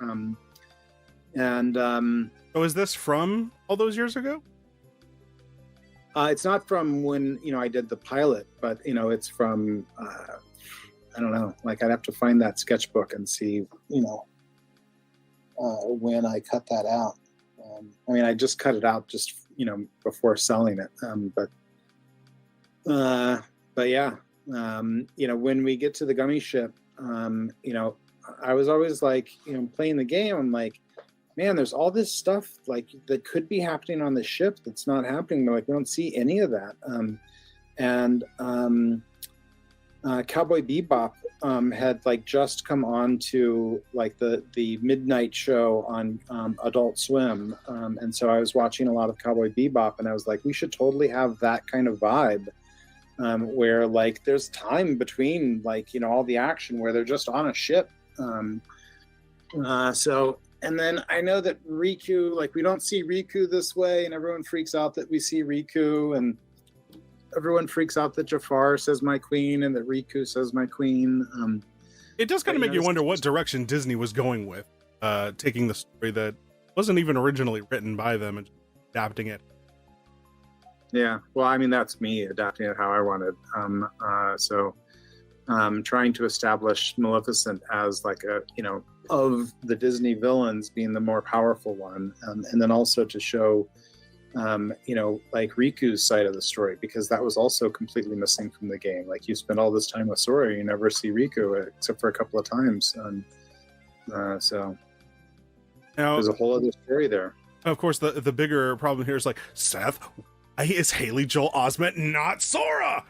So is this from all those years ago? It's not from when I did the pilot, but it's from I don't know. Like I'd have to find that sketchbook and see when I cut that out. I mean, I just cut it out just before selling it. But yeah, when we get to the gummy ship, I was always like, playing the game. I'm like, man, there's all this stuff like that could be happening on the ship that's not happening. Like we don't see any of that. Cowboy Bebop had like just come on to like the midnight show on Adult Swim, and so I was watching a lot of Cowboy Bebop, and I was like, we should totally have that kind of vibe, where like there's time between like all the action where they're just on a ship. So and then I know that Riku, like we don't see Riku this way, and everyone freaks out that we see Riku, and everyone freaks out that Jafar says my queen and that Riku says my queen. It does kind of make you wonder what direction Disney was going with, taking the story that wasn't even originally written by them and adapting it. Yeah, well, I mean, that's me adapting it how I wanted. Trying to establish Maleficent as like a, of the Disney villains being the more powerful one, and then also to show, like Riku's side of the story, because that was also completely missing from the game. Like, you spend all this time with Sora, you never see Riku except for a couple of times, so Now, there's a whole other story there. of course, the bigger problem here is like, Seth, why is Haley Joel Osment not Sora?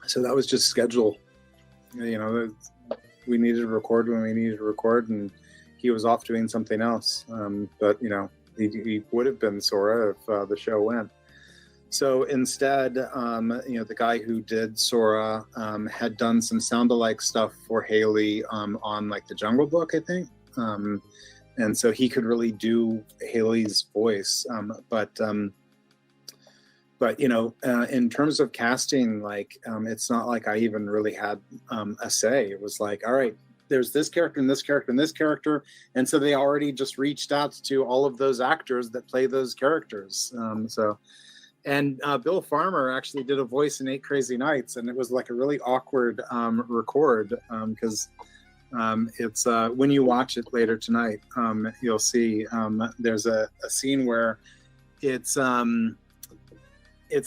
So that was just schedule. We needed to record when we needed to record, and he was off doing something else. But he would have been Sora if the show went. So instead, the guy who did Sora had done some sound-alike stuff for Haley on like the Jungle Book, I think. And so he could really do Haley's voice. But in terms of casting, like, it's not like I even really had a say. It was like, all right, there's this character and this character and this character. And so they already just reached out to all of those actors that play those characters. And Bill Farmer actually did a voice in 8 Crazy Nights, and it was like a really awkward record, because it's when you watch it later tonight, you'll see there's a scene where it's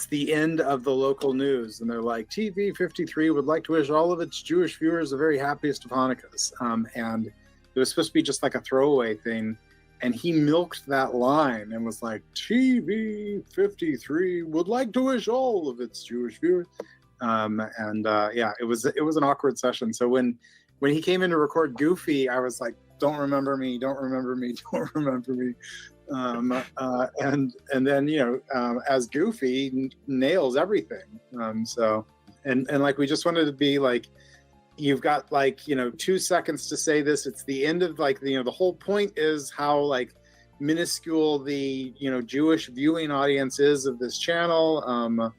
the end of the local news, and they're like, TV 53 would like to wish all of its Jewish viewers the very happiest of Hanukkahs. And it was supposed to be just like a throwaway thing. And he milked that line and was like, TV 53 would like to wish all of its Jewish viewers. It was an awkward session. So when he came in to record Goofy, I was like, don't remember me, don't remember me, don't remember me. And then as Goofy, nails everything. And like, we just wanted to be like, you've got like 2 seconds to say this. It's the end of like the whole point is how like minuscule the Jewish viewing audience is of this channel.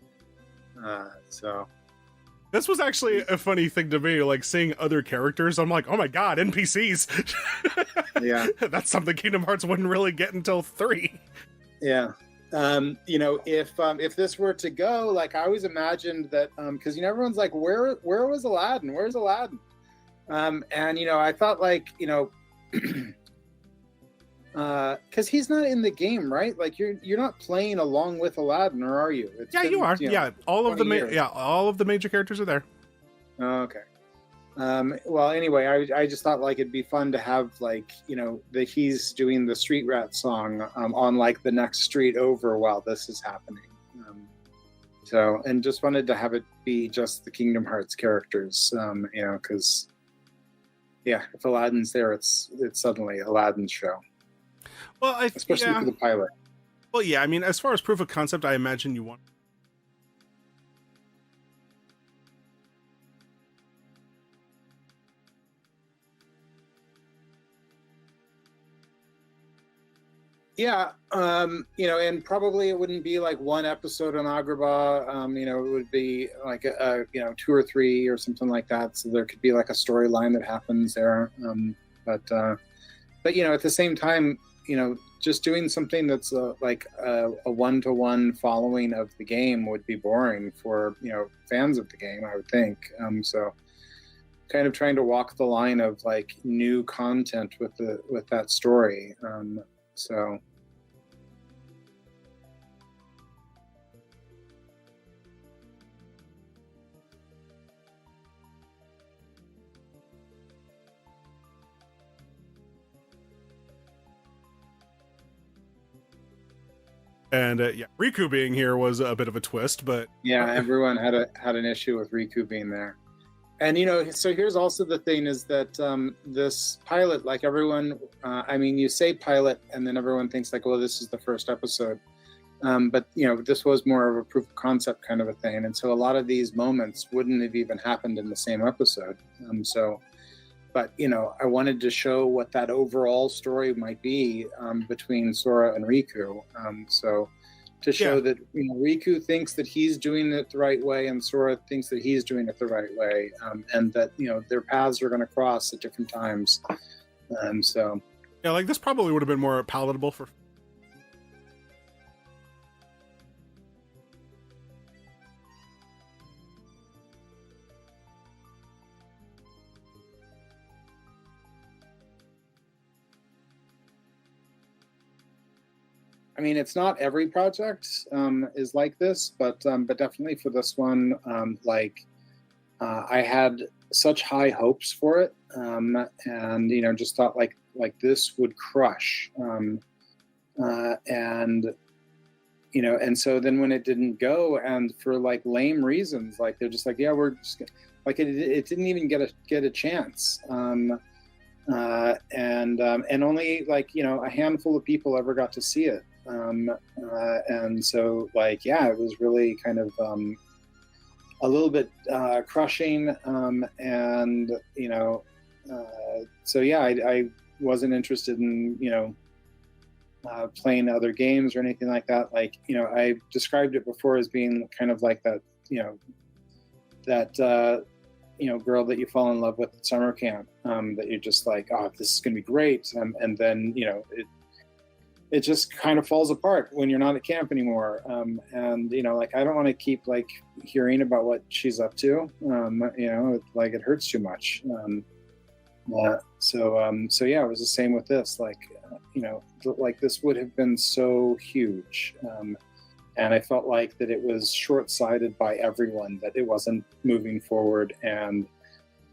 So this was actually a funny thing to me, like seeing other characters. I'm like, oh my god, NPCs. Yeah. That's something Kingdom Hearts wouldn't really get until 3. Yeah. If this were to go, like, I always imagined that, because everyone's like, where was Aladdin? Where's Aladdin? And I thought like, because he's not in the game, right? Like, you're not playing along with Aladdin, or are you? You are. Yeah, all of the major characters are there. Oh, okay. Well, anyway, I just thought like it'd be fun to have like that he's doing the Street Rat song on like the next street over while this is happening. And just wanted to have it be just the Kingdom Hearts characters, because if Aladdin's there, it's suddenly Aladdin's show. Well, especially for the pilot. Well, yeah, I mean, as far as proof of concept, I imagine you want. Yeah, and probably it wouldn't be like one episode on Agrabah. It would be like 2 or 3 or something like that. So there could be like a storyline that happens there. But at the same time, just doing something that's like a one-to-one following of the game would be boring for fans of the game, I would think. So kind of trying to walk the line of like new content with that story. So and Riku being here was a bit of a twist, but yeah, everyone had an issue with Riku being there. And so here's also the thing is that this pilot, like everyone, you say pilot, and then everyone thinks like, well, this is the first episode, but this was more of a proof of concept kind of a thing, and so a lot of these moments wouldn't have even happened in the same episode. But I wanted to show what that overall story might be between Sora and Riku. To show that Riku thinks that he's doing it the right way, and Sora thinks that he's doing it the right way, and that their paths are going to cross at different times. Like this probably would have been more palatable for. I mean, it's not every project is like this, but definitely for this one, I had such high hopes for it, and just thought like this would crush, and and so then when it didn't go, and for like lame reasons, like they're just like, yeah, we're just like it didn't even get a chance. And only like a handful of people ever got to see it, and so like yeah, it was really kind of a little bit crushing, and so yeah, I wasn't interested in playing other games or anything like that. Like I described it before as being kind of like that that girl that you fall in love with at summer camp, that you're just like, oh, this is gonna be great, and then it just kind of falls apart when you're not at camp anymore, and like I don't want to keep like hearing about what she's up to, like it hurts too much. So yeah, it was the same with this. Like like this would have been so huge, and I felt like that it was short-sighted by everyone, that it wasn't moving forward, and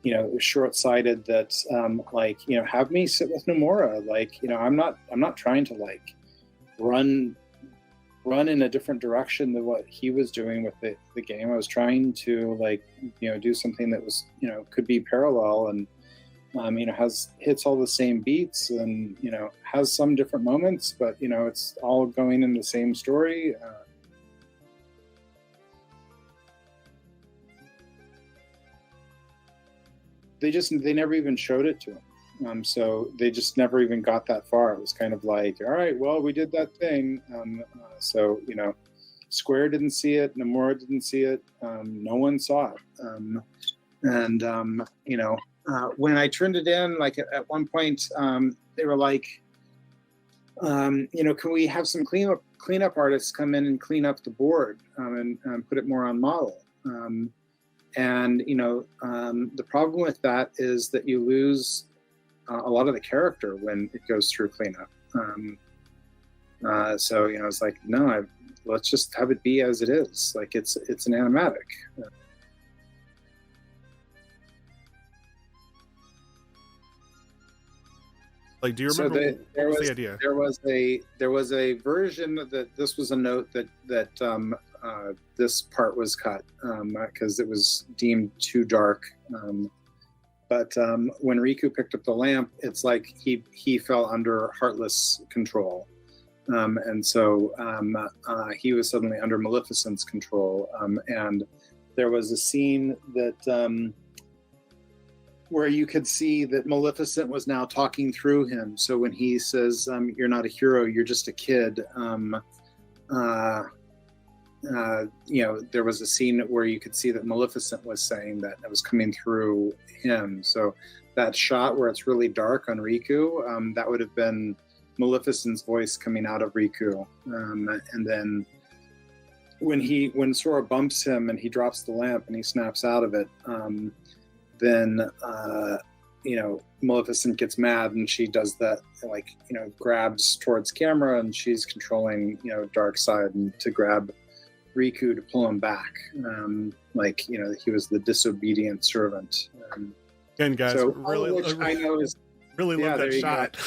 it was short-sighted that have me sit with Nomura. Like I'm not trying to like run in a different direction than what he was doing with the game. I was trying to like do something that was could be parallel, and hits all the same beats, and has some different moments, but it's all going in the same story. They never even showed it to him, so they just never even got that far. It was kind of like, all right, well, we did that thing, so Square didn't see it, Nomura didn't see it, no one saw it, and when I turned it in, like at one point, they were like, can we have some cleanup artists come in and clean up the board, and put it more on model? And the problem with that is that you lose a lot of the character when it goes through cleanup. So it's like, no, let's just have it be as it is. Like it's an animatic. Like, do you remember what was the idea? There was a version that this was a note that this part was cut because it was deemed too dark. But when Riku picked up the lamp, it's like he fell under Heartless control, and so he was suddenly under Maleficent's control. And there was a scene that. Where you could see that Maleficent was now talking through him. So when he says, "You're not a hero, you're just a kid," there was a scene where you could see that Maleficent was saying that it was coming through him. So that shot where it's really dark on Riku, that would have been Maleficent's voice coming out of Riku. And then when Sora bumps him and he drops the lamp and he snaps out of it, then Maleficent gets mad and she does that, like grabs towards camera, and she's controlling Darkseid, and to grab Riku to pull him back, like he was the disobedient servant. And guys, so really, which I know is really love that shot.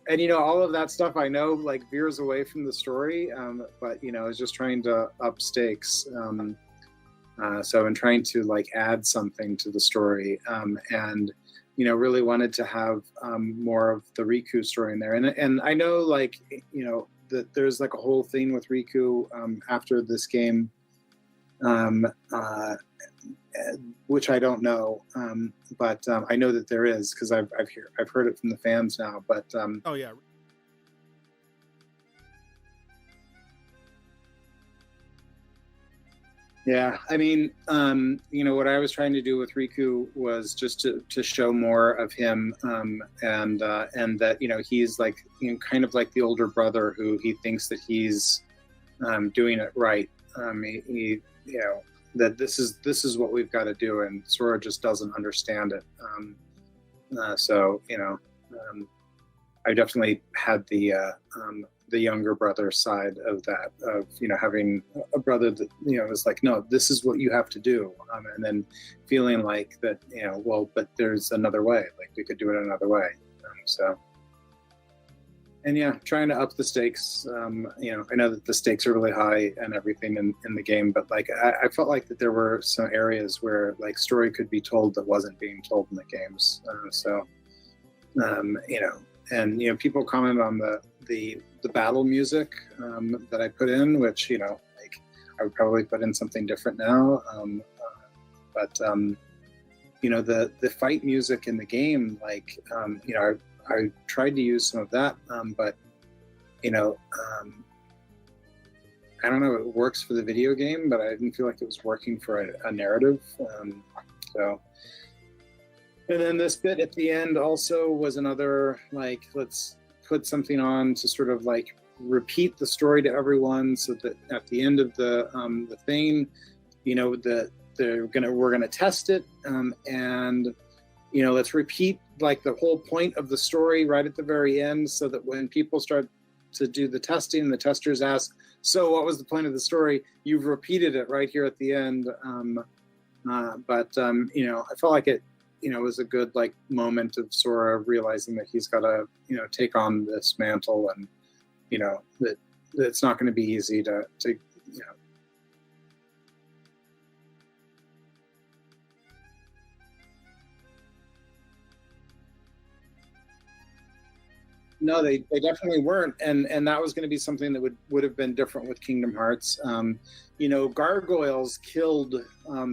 And all of that stuff I know like veers away from the story, but I was just trying to up stakes. So I'm trying to like add something to the story, and really wanted to have more of the Riku story in there. And I know like that there's like a whole thing with Riku after this game, which I don't know, but I know that there is, because I've heard it from the fans now. But oh yeah. Yeah, I mean, what I was trying to do with Riku was just to show more of him, and that he's like kind of like the older brother who he thinks that he's doing it right. He that this is what we've got to do, and Sora just doesn't understand it. So I definitely had the younger brother side of that, of, you know, having a brother that, you know, was like, no, this is what you have to do. And then feeling like that, you know, well, but there's another way, like we could do it another way. So, and yeah, trying to up the stakes. You know, I know that the stakes are really high and everything in the game, but like, I felt like that there were some areas where like story could be told that wasn't being told in the games. You know, and, you know, people comment on the battle music that I put in, which, you know, like I would probably put in something different now. But you know, the fight music in the game, like, you know, I tried to use some of that, but, you know, I don't know, it works for the video game, but I didn't feel like it was working for a narrative. So, and then this bit at the end also was another, like, let's put something on to sort of like repeat the story to everyone, so that at the end of the thing, you know, we're gonna test it, and, you know, let's repeat like the whole point of the story right at the very end, so that when people start to do the testing, the testers ask, so what was the point of the story? You've repeated it right here at the end. You know, I felt like it, you know, was a good like moment of Sora realizing that he's got to, you know, take on this mantle, and, you know, that it's not going to be easy to, you know. No, they definitely weren't, and that was going to be something that would have been different with Kingdom Hearts. You know, Gargoyles killed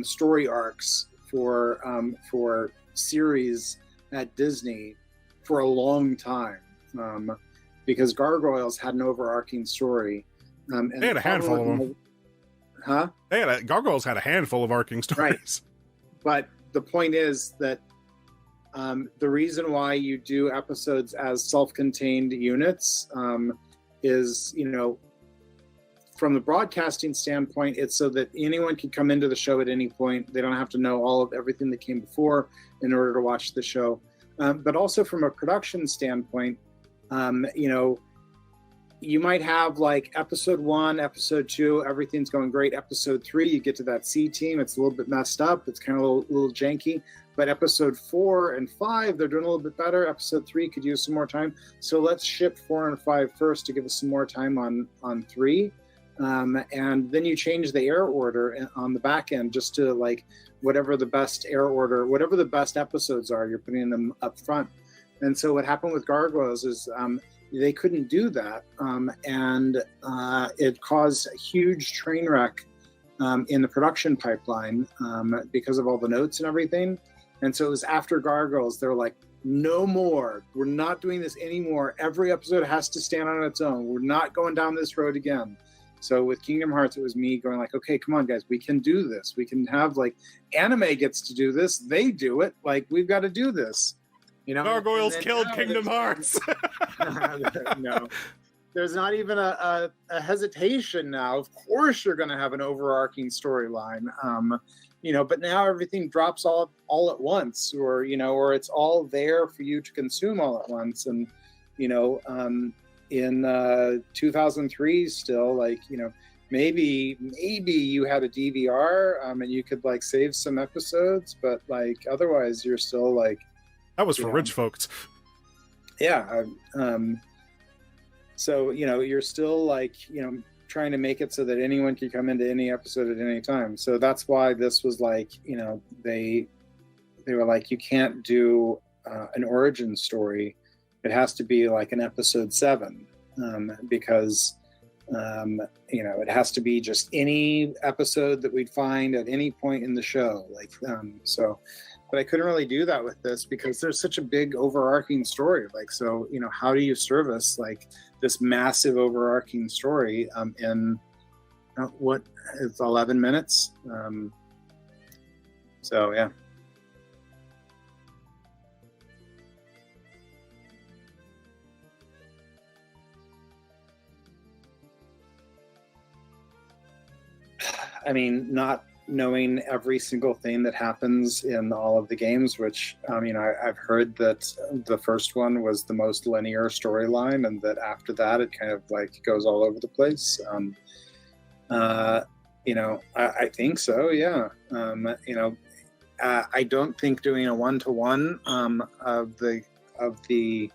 story arcs for series at Disney for a long time, because Gargoyles had an overarching story. And they had a handful of them. Huh? Gargoyles had a handful of arcing stories. Right. But the point is that the reason why you do episodes as self-contained units is, you know, from the broadcasting standpoint, it's so that anyone can come into the show at any point. They don't have to know all of everything that came before in order to watch the show. But also from a production standpoint, you know, you might have like episode 1, episode 2, everything's going great. Episode 3, you get to that C team, it's a little bit messed up, it's kind of a little janky. But episode 4 and 5, they're doing a little bit better. Episode 3 could use some more time. So let's ship 4 and 5 first to give us some more time on 3. And then you change the air order on the back end just to like whatever the best air order, whatever the best episodes are, you're putting them up front. And so what happened with Gargoyles is they couldn't do that. And it caused a huge train wreck in the production pipeline because of all the notes and everything. And so it was after Gargoyles, they were like, no more. We're not doing this anymore. Every episode has to stand on its own. We're not going down this road again. So with Kingdom Hearts, it was me going like, okay, come on, guys, we can do this. We can have like anime gets to do this. They do it. Like, we've got to do this. You know, Gargoyles killed Kingdom Hearts. No, there's not even a hesitation now. Of course, you're going to have an overarching storyline. You know, but now everything drops all at once, or, you know, or it's all there for you to consume all at once. And, you know, in 2003 still, like, you know, maybe you had a DVR and you could like save some episodes, but like otherwise you're still like, that was for rich folks. Yeah. So, you know, you're still like, you know, trying to make it so that anyone can come into any episode at any time. So that's why this was like, you know, they were like, you can't do an origin story. It has to be like an episode 7 because, you know, it has to be just any episode that we'd find at any point in the show. Like, but I couldn't really do that with this because there's such a big overarching story. Like, so, you know, how do you service like this massive overarching story in what is 11 minutes? So, yeah. I mean, not knowing every single thing that happens in all of the games, which I've heard that the first one was the most linear storyline, and that after that it kind of like goes all over the place. I think so. Yeah. I don't think doing a one-to-one of the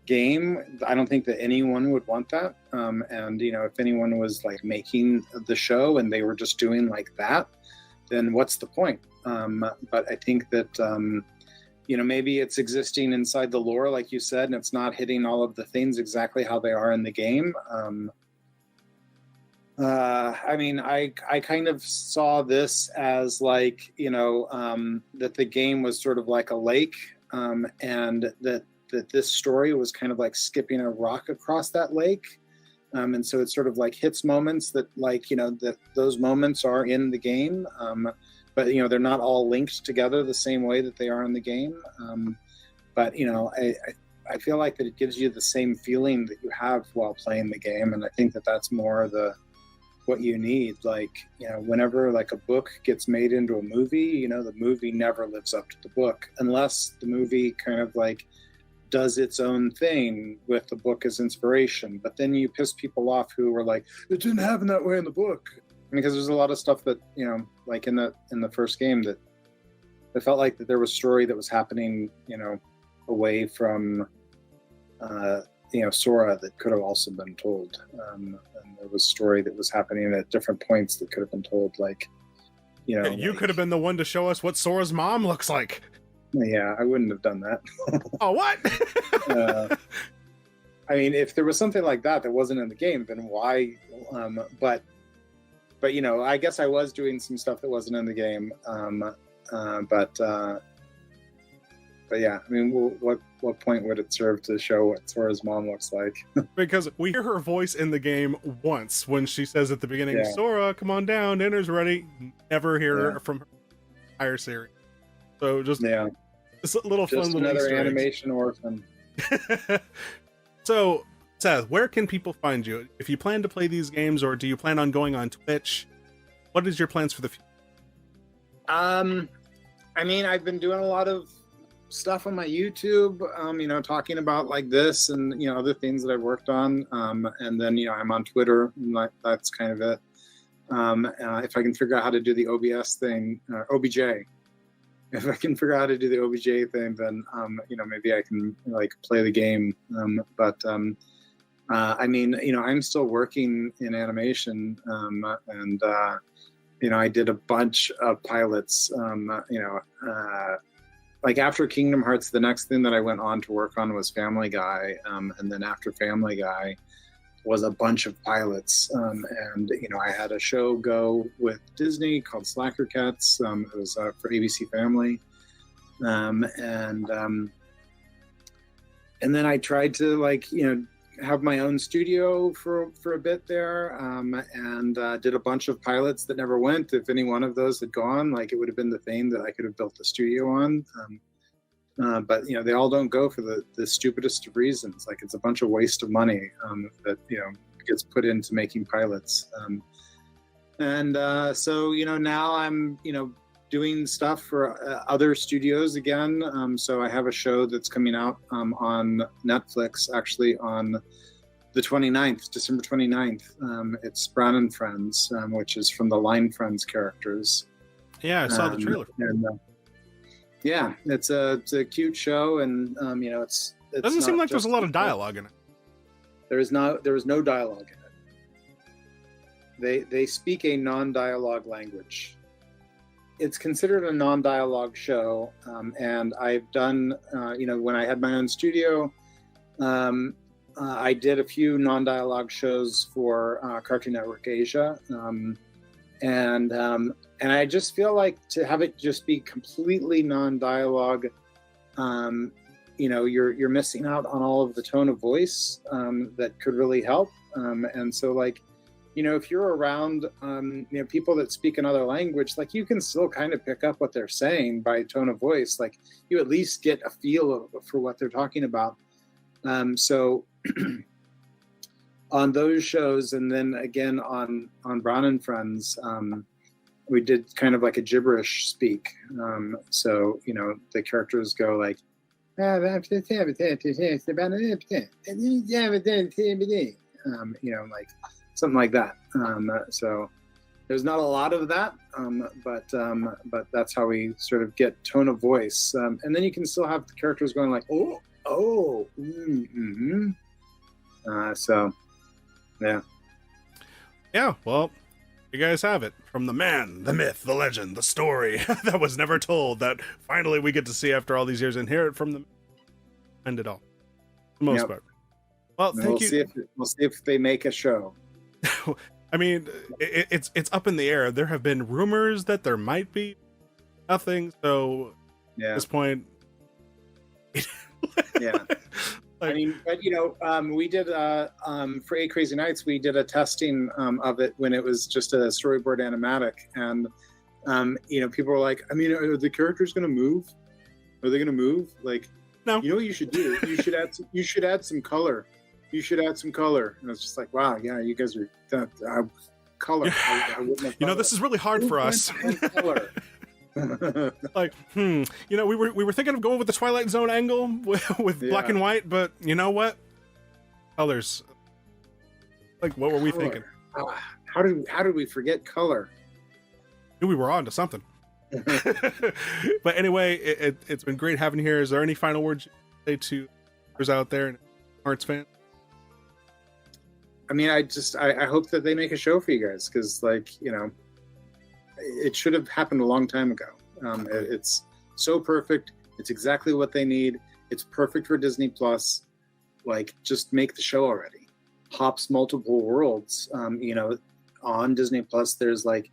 game, I don't think that anyone would want that. And if anyone was like making the show and they were just doing like that, then what's the point? But I think that maybe it's existing inside the lore, like you said, and it's not hitting all of the things exactly how they are in the game. I kind of saw this as like, that the game was sort of like a lake, and that this story was kind of like skipping a rock across that lake. And so it sort of like hits moments that like, that those moments are in the game. But, they're not all linked together the same way that they are in the game. But, I feel like that it gives you the same feeling that you have while playing the game. And I think that that's more what you need. Like, whenever like a book gets made into a movie, the movie never lives up to the book unless the movie kind of like does its own thing with the book as inspiration. But then you piss people off who were like, it didn't happen that way in the book. Because there's a lot of stuff that, like in the first game that it felt like that there was story that was happening, away from, Sora that could have also been told. And there was story that was happening at different points that could have been told, like, you like, could have been the one to show us what Sora's mom looks like. Yeah, I wouldn't have done that. Oh, what? If there was something like that wasn't in the game, then why? But I guess I was doing some stuff that wasn't in the game. But yeah, what point would it serve to show what Sora's mom looks like? Because we hear her voice in the game once when she says at the beginning, Sora, come on down, dinner's ready. Never hear her from her entire series. So just this little fun little another Easter animation orphan. So, Seth, where can people find you? If you plan to play these games, or do you plan on going on Twitch? What is your plans for the future? I've been doing a lot of stuff on my YouTube, talking about like this and, other things that I've worked on. And then, I'm on Twitter, and that's kind of it. If I can figure out how to do the OBS thing, OBJ, if I can figure out how to do the OBJ thing, then, maybe I can like play the game. I'm still working in animation, and I did a bunch of pilots, like after Kingdom Hearts, the next thing that I went on to work on was Family Guy. And then after Family Guy was a bunch of pilots. And I had a show go with Disney called Slacker Cats. It was for ABC Family. And then I tried to like, have my own studio for a bit there, and did a bunch of pilots that never went. If any one of those had gone, like it would have been the thing that I could have built the studio on. But they all don't go for the stupidest of reasons. Like it's a bunch of waste of money that gets put into making pilots. So now I'm doing stuff for other studios again. So I have a show that's coming out on Netflix, actually on the 29th, December 29th. It's Brown and Friends, which is from the Line Friends characters. Yeah, I saw the trailer. Yeah, it's a cute show, and it's doesn't seem like there's a lot of dialogue in it. There is no dialogue in it. They speak a non-dialogue language. It's considered a non-dialogue show, and I've done, when I had my own studio, I did a few non-dialogue shows for Cartoon Network Asia, and I just feel like to have it just be completely non-dialogue, you're missing out on all of the tone of voice that could really help, and so like. If you're around, people that speak another language, like you can still kind of pick up what they're saying by tone of voice. Like you at least get a feel for what they're talking about. So on those shows, and then again on Brown and Friends, we did kind of like a gibberish speak. So, you know, the characters go like, you know, like something like that. So there's not a lot of that, but that's how we sort of get tone of voice. And then you can still have the characters going like, so, yeah. Yeah, well, you guys have it. From the man, the myth, the legend, the story that was never told, that finally we get to see after all these years, and hear it from the end it all. For the most part. Well, thank you. We'll see if they make a show. I mean, it's up in the air. There have been rumors that there might be nothing, so at this point... Yeah. I mean, but you know, we did for 8 Crazy Nights, we did a testing of it when it was just a storyboard animatic, and you know, people were like, I mean, are the characters going to move? Are they going to move? Like, no. You know what you should do? You should add some color. You should add some color. And it's just like, wow, yeah, you guys are color. I wouldn't have you know, this is really hard for us. Color. Like, you know, we were thinking of going with the Twilight Zone angle with black and white, but you know what? Colors. Like, what were we thinking? How did we forget color? Knew we were on to something. But anyway, it's been great having you here. Is there any final words you say to viewers out there and Hearts fans? I mean, I hope that they make a show for you guys, because, like, you know, it should have happened a long time ago. It's so perfect. It's exactly what they need. It's perfect for Disney Plus. Like, just make the show already. Hops multiple worlds. You know, on Disney Plus, there's like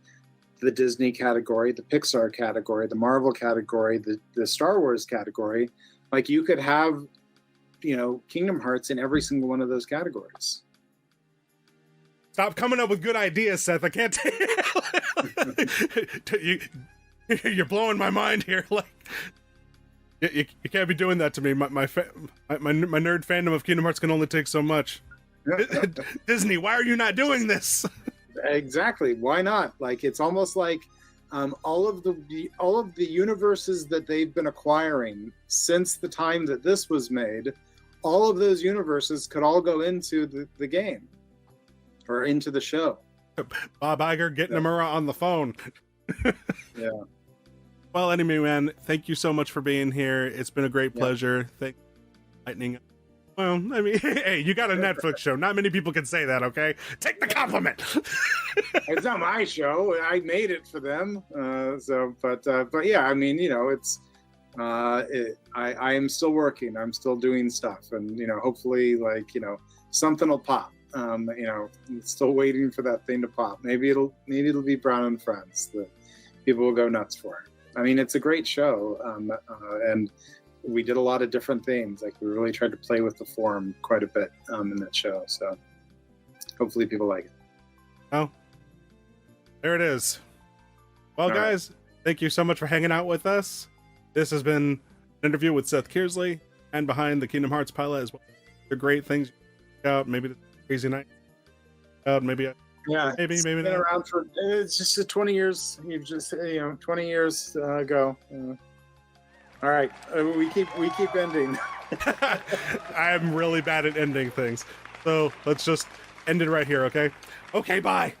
the Disney category, the Pixar category, the Marvel category, the Star Wars category. Like, you could have, you know, Kingdom Hearts in every single one of those categories. Stop coming up with good ideas, Seth. I can't tell you're blowing my mind here. Like, you can't be doing that to me. My nerd fandom of Kingdom Hearts can only take so much. Disney, why are you not doing this? Exactly. Why not? Like, it's almost like all of the universes that they've been acquiring since the time that this was made, all of those universes could all go into the game. Or into the show. Bob Iger getting Nomura on the phone. Yeah. Well, anyway, man, thank you so much for being here. It's been a great pleasure. Thank Lightning. Well, I mean, hey, you got a Netflix show. Not many people can say that, okay? Take the compliment. It's not my show. I made it for them. But yeah, I mean, you know, it's I am still working. I'm still doing stuff, and you know, hopefully, like, you know, something will pop. You know, still waiting for that thing to pop. Maybe it'll be Brown and Friends that people will go nuts for. I mean, it's a great show, and we did a lot of different things. Like, we really tried to play with the form quite a bit in that show. So hopefully people like it. Oh, there it is. Well, all guys, thank you so much for hanging out with us. This has been an interview with Seth Kearsley, and behind the Kingdom Hearts pilot as well. They're great things. Out maybe the Crazy Night. Maybe maybe been not. Around for it's just 20 years. You've just 20 years ago. All right, we keep ending. I'm really bad at ending things, so let's just end it right here. Okay. Okay. Bye.